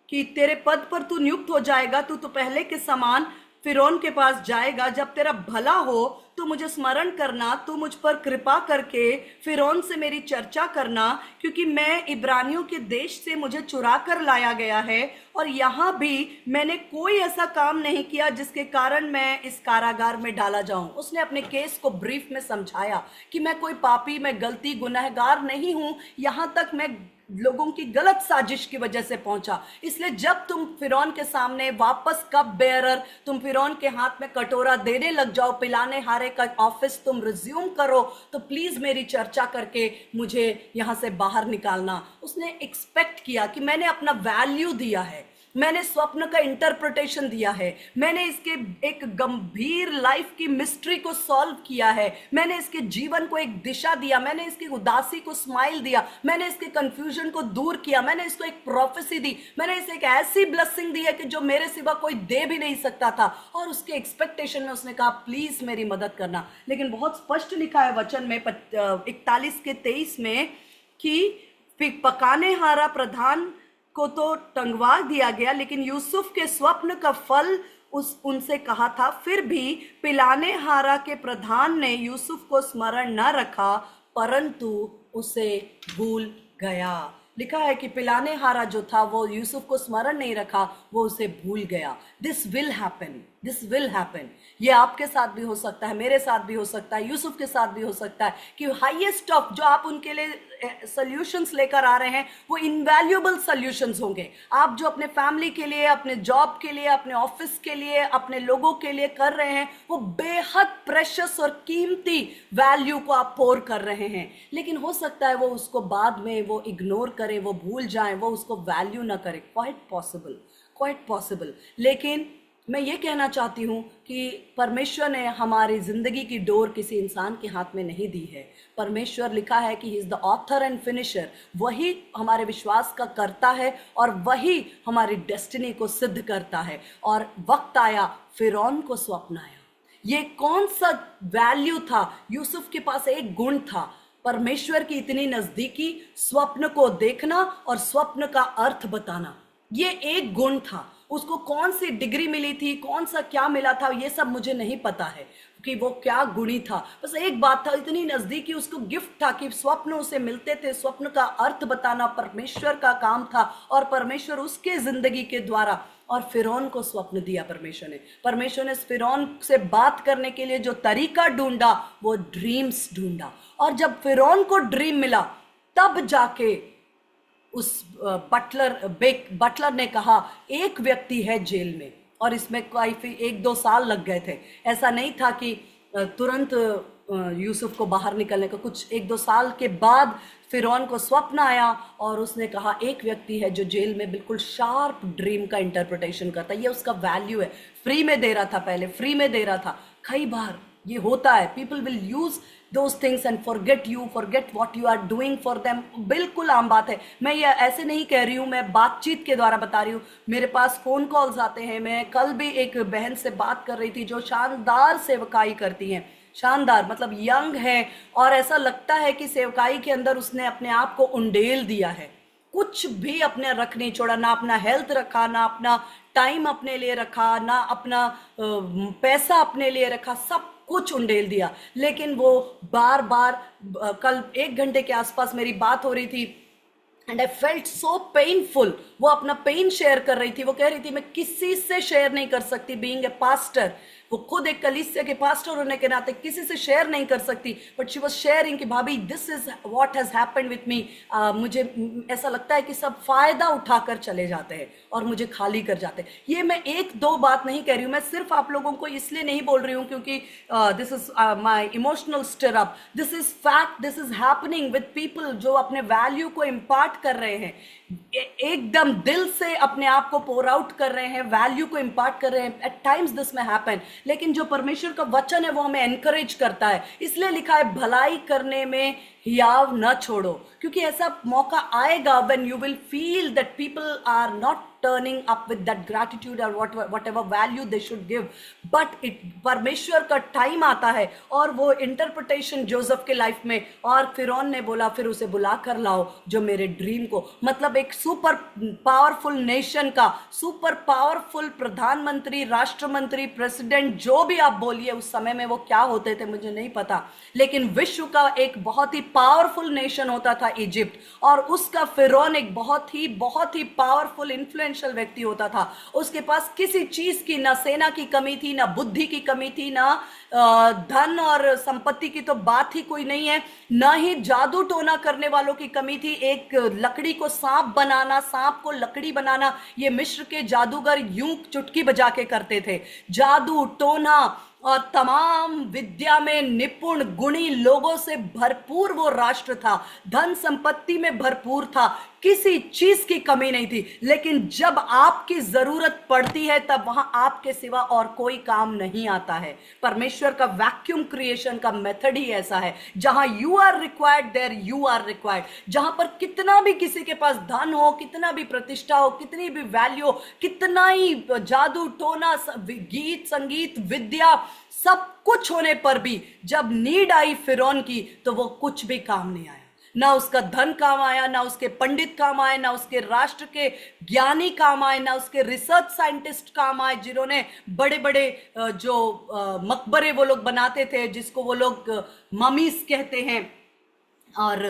कि तेरे पद पर तू नियुक्त हो जाएगा, तू तो पहले के समान फिरौन के पास जाएगा। जब तेरा भला हो तो मुझे स्मरण करना, तू मुझ पर कृपा करके फिरौन से मेरी चर्चा करना, क्योंकि मैं इब्रानियों के देश से मुझे चुरा कर लाया गया है और यहाँ भी मैंने कोई ऐसा काम नहीं किया जिसके कारण मैं इस कारागार में डाला जाऊं। उसने अपने केस को ब्रीफ में समझाया कि मैं कोई पापी, मैं गलती गुनहगार नहीं हूं, यहाँ तक मैं लोगों की गलत साजिश की वजह से पहुंचा। इसलिए जब तुम फिरौन के सामने वापस कप बेयरर, तुम फिरौन के हाथ में कटोरा देने लग जाओ, पिलाने हारे का ऑफिस तुम रिज्यूम करो, तो प्लीज मेरी चर्चा करके मुझे यहां से बाहर निकालना। उसने एक्सपेक्ट किया कि मैंने अपना वैल्यू दिया है, मैंने स्वप्न का इंटरप्रिटेशन दिया है, मैंने इसके एक गंभीर लाइफ की मिस्ट्री को सॉल्व किया है, मैंने इसके जीवन को एक दिशा दिया, मैंने इसकी उदासी को स्माइल दिया, मैंने इसके कंफ्यूजन को दूर किया, मैंने इसको एक प्रोफेसी दी, मैंने इसे एक ऐसी ब्लेसिंग दी है कि जो मेरे सिवा कोई दे भी नहीं सकता था। और उसके एक्सपेक्टेशन में उसने कहा प्लीज मेरी मदद करना। लेकिन बहुत स्पष्ट लिखा है वचन में 41:23 में कि पकाने हारा प्रधान को तो टंगवा दिया गया, लेकिन यूसुफ के स्वप्न का फल उनसे कहा था। फिर भी पिलाने हारा के प्रधान ने यूसुफ को स्मरण न रखा, परंतु उसे भूल गया। लिखा है कि पिलाने हारा जो था वो यूसुफ को स्मरण नहीं रखा, वो उसे भूल गया। This will happen, this will happen. ये आपके साथ भी हो सकता है, मेरे साथ भी हो सकता है, यूसुफ के साथ भी हो सकता है कि हाईएस्ट ऑफ जो आप उनके लिए सॉल्यूशंस लेकर आ रहे हैं वो इनवैल्यूएबल सॉल्यूशंस होंगे। आप जो अपने फैमिली के लिए, अपने जॉब के लिए, अपने ऑफिस के लिए, अपने लोगों के लिए कर रहे हैं, वो बेहद प्रेशियस और कीमती वैल्यू को आप पोर कर रहे हैं। लेकिन हो सकता है वो उसको बाद में वो इग्नोर करे, वो भूल जाए, वो उसको वैल्यू ना करे। Quite possible, quite possible. लेकिन मैं ये कहना चाहती हूँ कि परमेश्वर ने हमारी जिंदगी की डोर किसी इंसान के हाथ में नहीं दी है। परमेश्वर, लिखा है कि he is the author and finisher, वही हमारे विश्वास का करता है और वही हमारी डेस्टिनी को सिद्ध करता है। और वक्त आया, फिरौन को स्वप्न आया। ये कौन सा वैल्यू था? यूसुफ के पास एक गुण था, परमेश्वर की इतनी नजदीकी, स्वप्न को देखना और स्वप्न का अर्थ बताना। ये एक गुण था। उसको कौन सी डिग्री मिली थी, कौन सा क्या मिला था, ये सब मुझे नहीं पता है कि वो क्या गुणी था। बस एक बात था, इतनी नजदीकी उसको गिफ्ट था कि स्वप्न उसे मिलते थे। स्वप्न का अर्थ बताना परमेश्वर का काम था और परमेश्वर उसके जिंदगी के द्वारा। और फिरौन को स्वप्न दिया परमेश्वर ने फिरौन से बात करने के लिए जो तरीका ढूंढा वो ड्रीम्स ढूंढा। और जब फिरौन को ड्रीम मिला तब जाके उस बटलर ने कहा एक व्यक्ति है जेल में। और इसमें काफी 1-2 साल लग गए थे। ऐसा नहीं था कि तुरंत यूसुफ को बाहर निकलने का, कुछ 1-2 साल के बाद फिरौन को स्वप्न आया और उसने कहा एक व्यक्ति है जो जेल में बिल्कुल शार्प ड्रीम का इंटरप्रिटेशन करता है। ये उसका वैल्यू है। फ्री में दे रहा था, पहले फ्री में दे रहा था। कई बार ये होता है, people will use those things and forget what you are doing for them। बिल्कुल आम बात है। मैं ये ऐसे नहीं कह रही हूँ, मैं बातचीत के द्वारा बता रही हूँ। मेरे पास फोन कॉल्स आते हैं। मैं कल भी एक बहन से बात कर रही थी जो शानदार सेवकाई करती हैं, शानदार, मतलब यंग है, और ऐसा लगता है कि सेवकाई के अंदर उसने अपने आप को उंडेल दिया है। कुछ भी अपने रख नहीं छोड़ा, ना अपना हेल्थ रखा, ना अपना टाइम अपने लिए रखा, ना अपना पैसा अपने लिए रखा, सब कुछ उंडेल दिया। लेकिन वो बार बार, कल 1 घंटे के आसपास मेरी बात हो रही थी and I felt so painful. वो अपना पेन शेयर कर रही थी। वो कह रही थी मैं किसी से शेयर नहीं कर सकती, बीइंग ए पास्टर। वो खुद एक कलीसिया के पास्टर होने के नाते किसी से शेयर नहीं कर सकती, बट शी वाज शेयरिंग कि भाभी this is what has happened with me. मुझे ऐसा लगता है कि सब फायदा उठाकर चले जाते हैं और मुझे खाली कर जाते हैं। ये मैं एक दो बात नहीं कह रही हूँ, मैं सिर्फ आप लोगों को इसलिए नहीं बोल रही हूँ क्योंकि this is my emotional stir up, this is fact, this is happening with people जो अपने वैल्यू को इम्पार्ट कर रहे हैं, एकदम दिल से अपने आप को पोर आउट कर रहे हैं, वैल्यू को इम्पार्ट कर रहे हैं। एट टाइम्स दिस में हैपन, लेकिन जो परमेश्वर का वचन है वो हमें एनकरेज करता है। इसलिए लिखा है भलाई करने में हियाव न छोड़ो, क्योंकि ऐसा मौका आएगा when you will feel that people are not turning up with that gratitude or whatever value they should give, but परमेश्वर का टाइम आता है और वो इंटरप्रिटेशन जोसेफ के लाइफ में, और फिरौन ने बोला फिर उसे बुला कर लाओ जो मेरे ड्रीम को, मतलब एक सुपर पावरफुल नेशन का सुपर पावरफुल प्रधानमंत्री, राष्ट्रमंत्री, प्रेसिडेंट, जो भी आप बोलिए, उस समय में वो क्या होते थे मुझे नहीं पता, लेकिन विश्व का एक बहुत ही पावरफुल नेशन होता था इजिप्ट, और उसका फिरौन एक बहुत ही पावरफुल इन्फ्लुएंशियल व्यक्ति होता था। उसके पास किसी चीज की ना सेना की कमी थी, ना बुद्धि की कमी थी, ना धन और संपत्ति की तो बात ही कोई नहीं है, ना ही जादू टोना करने वालों की कमी थी। एक लकड़ी को सांप बनाना, सांप को लकड़ी बनाना, ये मिस्र के जादूगर यूं चुटकी बजा के करते थे। जादू टोना और तमाम विद्या में निपुण गुणी लोगों से भरपूर वो राष्ट्र था, धन संपत्ति में भरपूर था, किसी चीज की कमी नहीं थी। लेकिन जब आपकी जरूरत पड़ती है तब वहां आपके सिवा और कोई काम नहीं आता है। परमेश्वर का वैक्यूम क्रिएशन का मेथड ही ऐसा है, जहां you are required there you are required. जहां पर कितना भी किसी के पास धन हो, कितना भी प्रतिष्ठा हो, कितनी भी वैल्यू हो, कितना ही जादू टोना, गीत संगीत, विद्या, सब कुछ होने पर भी जब नीड आई फिरौन की तो वो कुछ भी काम नहीं आया। ना उसका धन काम आया, ना उसके पंडित काम आए, ना उसके राष्ट्र के ज्ञानी काम आए, ना उसके रिसर्च साइंटिस्ट काम आए जिन्होंने बड़े बड़े जो मकबरे वो लोग बनाते थे, जिसको वो लोग ममीज कहते हैं, और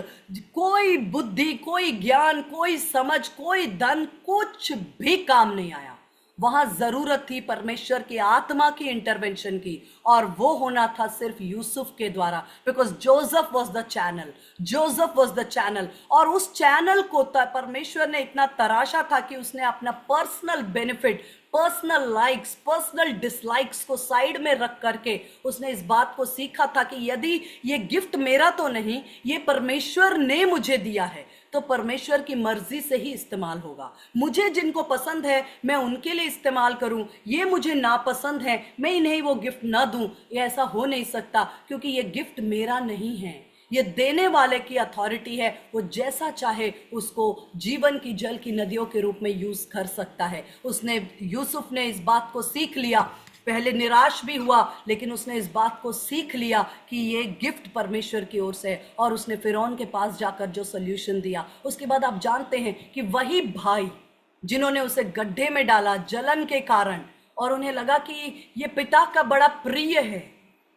कोई बुद्धि, कोई ज्ञान, कोई समझ, कोई धन, कुछ भी काम नहीं आया। वहां जरूरत थी परमेश्वर की आत्मा की इंटरवेंशन की, और वो होना था सिर्फ यूसुफ के द्वारा, because Joseph was the channel, Joseph was the channel. और उस चैनल को परमेश्वर ने इतना तराशा था कि उसने अपना personal benefit, personal likes, personal dislikes को साइड में रख करके उसने इस बात को सीखा था कि यदि ये गिफ्ट मेरा तो नहीं, ये परमेश्वर ने मुझे दिया है, तो परमेश्वर की मर्जी से ही इस्तेमाल होगा। मुझे जिनको पसंद है मैं उनके लिए इस्तेमाल करूं, ये मुझे नापसंद है मैं इन्हें वो गिफ्ट ना दूं, ये ऐसा हो नहीं सकता, क्योंकि ये गिफ्ट मेरा नहीं है, ये देने वाले की अथॉरिटी है। वो जैसा चाहे उसको जीवन की जल की नदियों के रूप में यूज कर सकता है। यूसुफ ने इस बात को सीख लिया, पहले निराश भी हुआ, लेकिन उसने इस बात को सीख लिया कि ये गिफ्ट परमेश्वर की ओर से है, और उसने फिरौन के पास जाकर जो सोल्यूशन दिया, उसके बाद आप जानते हैं कि वही भाई जिन्होंने उसे गड्ढे में डाला जलन के कारण, और उन्हें लगा कि ये पिता का बड़ा प्रिय है,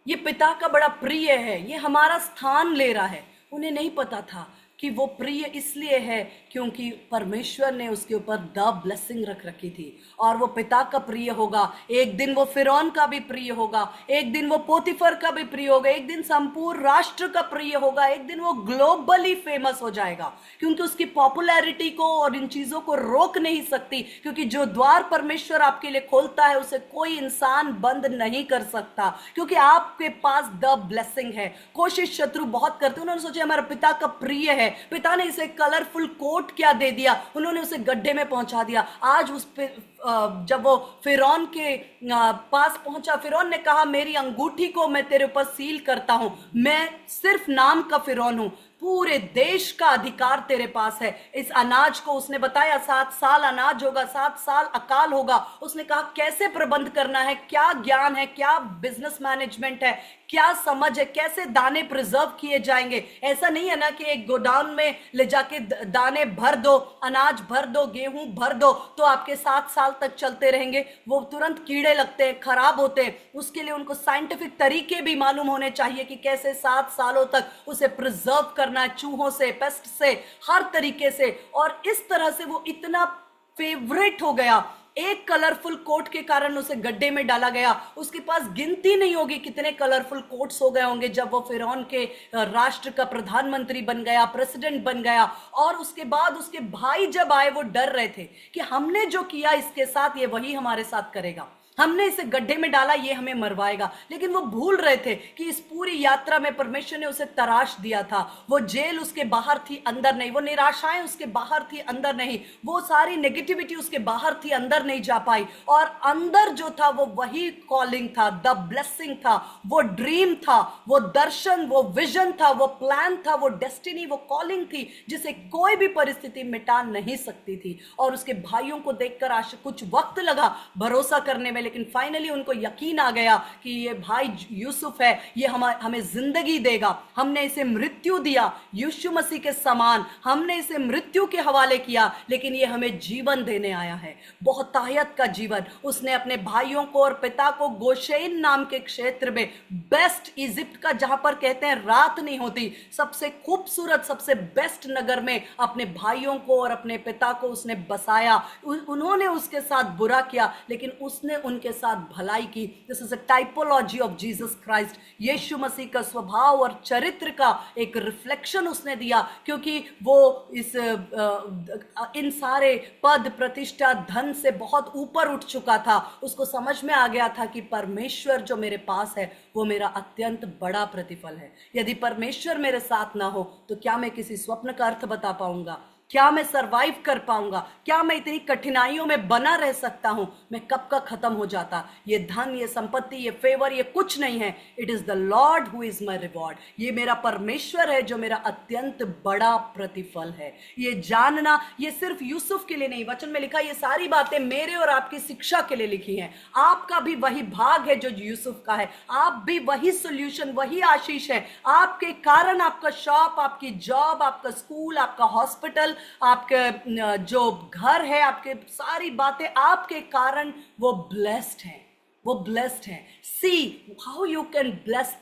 ये पिता का बड़ा प्रिय है, ये हमारा स्थान ले रहा है, उन्हें नहीं पता था कि वो प्रिय इसलिए है क्योंकि परमेश्वर ने उसके ऊपर द ब्लेसिंग रख रखी थी, और वो पिता का प्रिय होगा, एक दिन वो फिरौन का भी प्रिय होगा, एक दिन वो पोतीफर का भी प्रिय होगा, एक दिन संपूर्ण राष्ट्र का प्रिय होगा, एक दिन वो ग्लोबली फेमस हो जाएगा, क्योंकि उसकी पॉपुलैरिटी को और इन चीजों को रोक नहीं सकती, क्योंकि जो द्वार परमेश्वर आपके लिए खोलता है उसे कोई इंसान बंद नहीं कर सकता, क्योंकि आपके पास द ब्लेसिंग है। कोशिश शत्रु बहुत करते, उन्होंने सोचा हमारा पिता का प्रिय है, पिता ने इसे कलरफुल कोट क्या दे दिया, उन्होंने उसे गड्ढे में पहुंचा दिया। आज उस पे जब वो फिरौन के पास पहुंचा, फिरौन ने कहा मेरी अंगूठी को मैं तेरे ऊपर सील करता हूं, मैं सिर्फ नाम का फिरौन हूं, पूरे देश का अधिकार तेरे पास है। इस अनाज को उसने बताया 7 साल अनाज होगा, 7 साल अकाल होगा। उसने कहा कैसे प्रबंध करना है, क्या ज्ञान है, क्या बिजनेस मैनेजमेंट है, क्या समझ है, कैसे दाने प्रिजर्व किए जाएंगे। ऐसा नहीं है ना कि एक गोडाउन में ले जाके दाने भर दो, अनाज भर दो, गेहूं भर दो तो आपके 7 साल तक चलते रहेंगे। वो तुरंत कीड़े लगते हैं, खराब होते हैं। उसके लिए उनको साइंटिफिक तरीके भी मालूम होने चाहिए कि कैसे 7 सालों तक उसे प्रिजर्व करना है, चूहों से, पेस्ट से, हर तरीके से। और इस तरह से वो इतना फेवरेट हो गया एक कलरफुल कोट के कारण उसे गड्ढे में डाला गया। उसके पास गिनती नहीं होगी कितने कलरफुल कोट्स हो गए होंगे जब वो फिरौन के राष्ट्र का प्रधानमंत्री बन गया, प्रेसिडेंट बन गया। और उसके बाद उसके भाई जब आए वो डर रहे थे कि हमने जो किया इसके साथ ये वही हमारे साथ करेगा, हमने इसे गड्ढे में डाला ये हमें मरवाएगा। लेकिन वो भूल रहे थे कि इस पूरी यात्रा में परमेश्वर ने उसे तराश दिया था। वो जेल उसके बाहर थी, अंदर नहीं। वो निराशाएं उसके बाहर थी, अंदर नहीं। वो सारी नेगेटिविटी उसके बाहर थी, अंदर नहीं जा पाई। और अंदर जो था वो वही कॉलिंग था, द ब्लेसिंग था, वो ड्रीम था, वो दर्शन, वो विजन था, वो प्लान था, वो डेस्टिनी, वो कॉलिंग थी जिसे कोई भी परिस्थिति मिटा नहीं सकती थी। और उसके भाइयों को देखकर कुछ वक्त लगा भरोसा करने में, लेकिन फाइनली उनको यकीन आ गया कि ये भाई यूसुफ है, ये हमें जिंदगी देगा। हमने इसे मृत्यु दिया यीशु मसीह के समान, हमने इसे मृत्यु के हवाले किया, लेकिन ये हमें जीवन देने आया है, बहुतायत का जीवन। उसने अपने भाइयों को और पिता को गोशेन नाम के क्षेत्र में, बेस्ट इजिप्ट का, जहां पर कहते हैं रात नहीं होती, सबसे खूबसूरत सबसे बेस्ट नगर में अपने भाइयों को और अपने पिता को उसने बसाया। उन्होंने उसके साथ बुरा किया लेकिन उसने उनके साथ भलाई की। This is a typology of Jesus Christ. Yeshu Masih का स्वभाव और चरित्र का एक रिफ्लेक्शन उसने दिया, क्योंकि वो इन सारे पद, प्रतिष्ठा, धन से बहुत ऊपर उठ चुका था। उसको समझ में आ गया था कि परमेश्वर जो मेरे पास है वो मेरा अत्यंत बड़ा प्रतिफल है। यदि परमेश्वर मेरे साथ ना हो तो क्या मैं किसी स्वप्न का अर्थ बता पाऊंगा? क्या मैं सरवाइव कर पाऊंगा? क्या मैं इतनी कठिनाइयों में बना रह सकता हूं? मैं कब का खत्म हो जाता। ये धन, ये संपत्ति, ये फेवर, ये कुछ नहीं है। It is the Lord who is my reward. ये मेरा परमेश्वर है जो मेरा अत्यंत बड़ा प्रतिफल है। ये जानना, ये सिर्फ यूसुफ के लिए नहीं, वचन में लिखा, ये सारी बातें मेरे और आपकी शिक्षा के लिए लिखी हैं। आपका भी वही भाग है जो यूसुफ का है। आप भी वही सोल्यूशन, वही आशीष है। आपके कारण आपका शॉप, आपकी जॉब, आपका स्कूल, आपका हॉस्पिटल, आपके जो घर है, आपके सारी बातें आपके कारण वो ब्लेस्ड हैं, वो ब्लेस्ड हैं। See how you can bless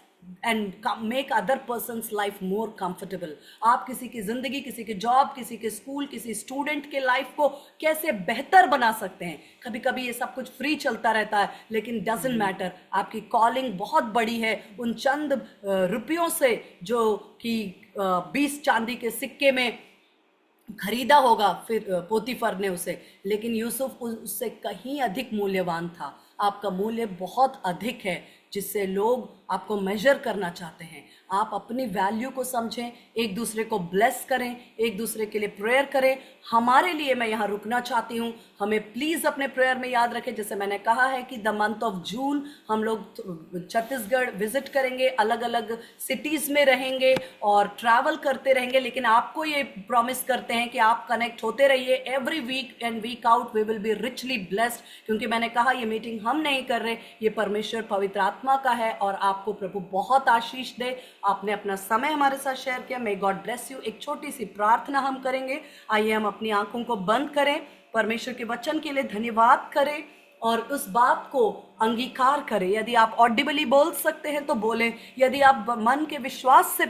and make other persons life more comfortable. आप किसी की जिंदगी, किसी की जॉब, किसी के स्कूल, किसी स्टूडेंट के लाइफ को कैसे बेहतर बना सकते हैं। कभी कभी ये सब कुछ फ्री चलता रहता है, लेकिन डजंट मैटर। आपकी कॉलिंग बहुत बड़ी है। उन चंद रुपयों से जो कि 20 चांदी के सिक्के में खरीदा होगा फिर पोतीफर ने उसे, लेकिन यूसुफ उससे कहीं अधिक मूल्यवान था। आपका मूल्य बहुत अधिक है जिससे लोग आपको मेजर करना चाहते हैं। आप अपनी वैल्यू को समझें, एक दूसरे को ब्लेस करें, एक दूसरे के लिए प्रेयर करें। हमारे लिए मैं यहाँ रुकना चाहती हूँ। हमें प्लीज़ अपने प्रेयर में याद रखें, जैसे मैंने कहा है कि द मंथ ऑफ जून हम लोग छत्तीसगढ़ विजिट करेंगे, अलग अलग सिटीज़ में रहेंगे और ट्रैवल करते रहेंगे। लेकिन आपको ये प्रॉमिस करते हैं कि आप कनेक्ट होते रहिए। Every week end week out we will be richly blessed, क्योंकि मैंने कहा ये मीटिंग हम नहीं कर रहे, ये परमेश्वर पवित्र आत्मा का है। और आपको प्रभु बहुत आशीष दे। आपने अपना समय हमारे साथ शेयर किया। May God bless you. एक छोटी सी प्रार्थना हम करेंगे। आइए हम अपनी आंखों को बंद करें, परमेश्वर के वचन के लिए धन्यवाद करें और उस बात को अंगीकार करें। यदि आप ऑडिबली बोल सकते हैं तो बोलें, यदि आप मन के विश्वास से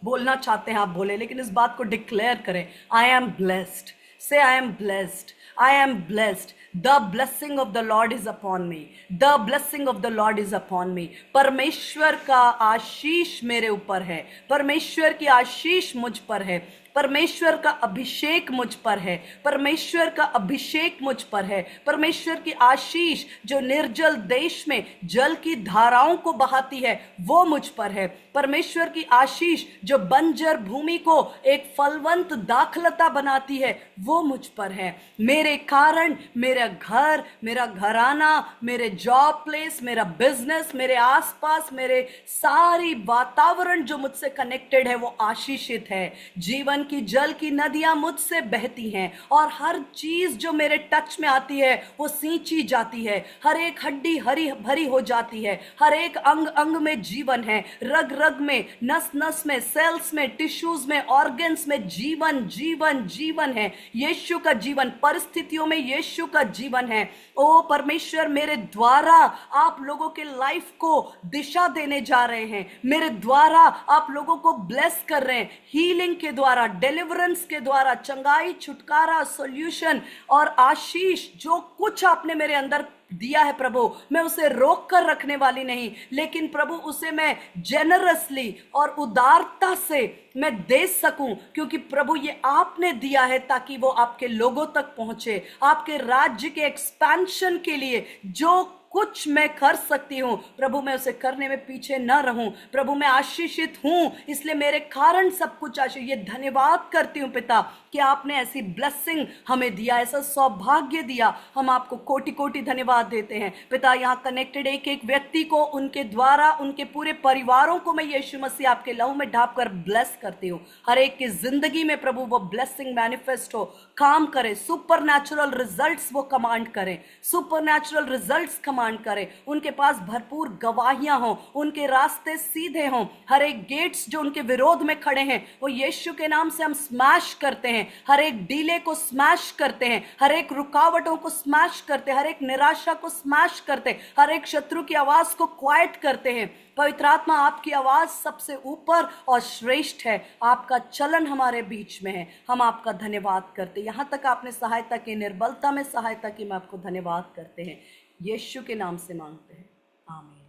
बोलना चाहते हैं आप बोले, लेकिन इस बात को डिक्लेयर करें, आई am blessed. Say I am blessed, I am blessed. The blessing of the Lord is upon me. The blessing of the Lord is upon me. परमेश्वर का आशीष मेरे ऊपर है, परमेश्वर की आशीष मुझ पर है, परमेश्वर का अभिषेक मुझ पर है, परमेश्वर का अभिषेक मुझ पर है। परमेश्वर की आशीष जो निर्जल देश में जल की धाराओं को बहाती है वो मुझ पर है। परमेश्वर की आशीष जो बंजर भूमि को एक फलवंत दाखलता बनाती है वो मुझ पर है। मेरे कारण मेरा घर, मेरा घराना, मेरे जॉब प्लेस, मेरा बिजनेस, मेरे आसपास, मेरे सारी वातावरण जो मुझसे कनेक्टेड है वो आशीषित है। जीवन की जल की नदियां मुझसे बहती हैं और हर चीज जो मेरे टच में आती है वो सींची जाती है। हर एक हड्डी हरी भरी हो जाती है, हर एक अंग अंग में जीवन है, रग रग में, नस नस में, सेल्स में, टिश्यूज में, ऑर्गन्स में जीवन जीवन जीवन है। यीशु का जीवन, परिस्थितियों में यीशु का जीवन है। ओ परमेश्वर, मेरे द्वारा आप लोगों के लाइफ को दिशा देने जा रहे हैं, मेरे द्वारा आप लोगों को ब्लेस कर रहे हैं, हीलिंग के द्वारा, डिलीवरेंस के द्वारा, चंगाई, छुटकारा, सॉल्यूशन और आशीष जो कुछ आपने मेरे अंदर दिया है प्रभु, मैं उसे रोक कर रखने वाली नहीं, लेकिन प्रभु उसे मैं जेनरसली और उदारता से मैं दे सकूं, क्योंकि प्रभु ये आपने दिया है ताकि वो आपके लोगों तक पहुंचे, आपके राज्य के एक्सपेंशन के लिए जो कुछ मैं कर सकती हूं प्रभु, मैं उसे करने में पीछे न रहूं। प्रभु मैं आशीषित हूं, इसलिए मेरे कारण सब कुछ आशीष। ये धन्यवाद करती हूं पिता कि आपने ऐसी ब्लेसिंग हमें दिया, ऐसा सौभाग्य दिया। हम आपको कोटि कोटि धन्यवाद देते हैं पिता। यहाँ कनेक्टेड एक एक व्यक्ति को, उनके द्वारा, उनके पूरे परिवारों को मैं यीशु मसीह आपके लहू में ढाप कर ब्लेस करती हूँ। हर एक की जिंदगी में प्रभु वो ब्लेसिंग मैनिफेस्ट हो, काम करे, सुपर नेचुरल रिजल्ट्स वो कमांड करें, सुपर नेचुरल रिजल्ट्स कमांड करें। उनके पास भरपूर गवाहियां हों, उनके रास्ते सीधे हों। हर एक गेट्स जो उनके विरोध में खड़े हैं वो यीशु के नाम से हम स्मैश करते हैं। हर एक डीले को स्मैश करते हैं, हर एक रुकावटों को स्मैश करते हैं, हर एक निराशा को स्मैश करते हैं, हर एक शत्रु की आवाज को क्वाइट करते हैं। पवित्र आत्मा आपकी आवाज सबसे ऊपर और श्रेष्ठ है, आपका चलन हमारे बीच में है। हम आपका धन्यवाद करते हैं। यहां तक आपने सहायता की, निर्बलता में सहायता की, मैं आपको धन्यवाद करते हैं। यीशु के नाम से मांगते हैं, आमीन।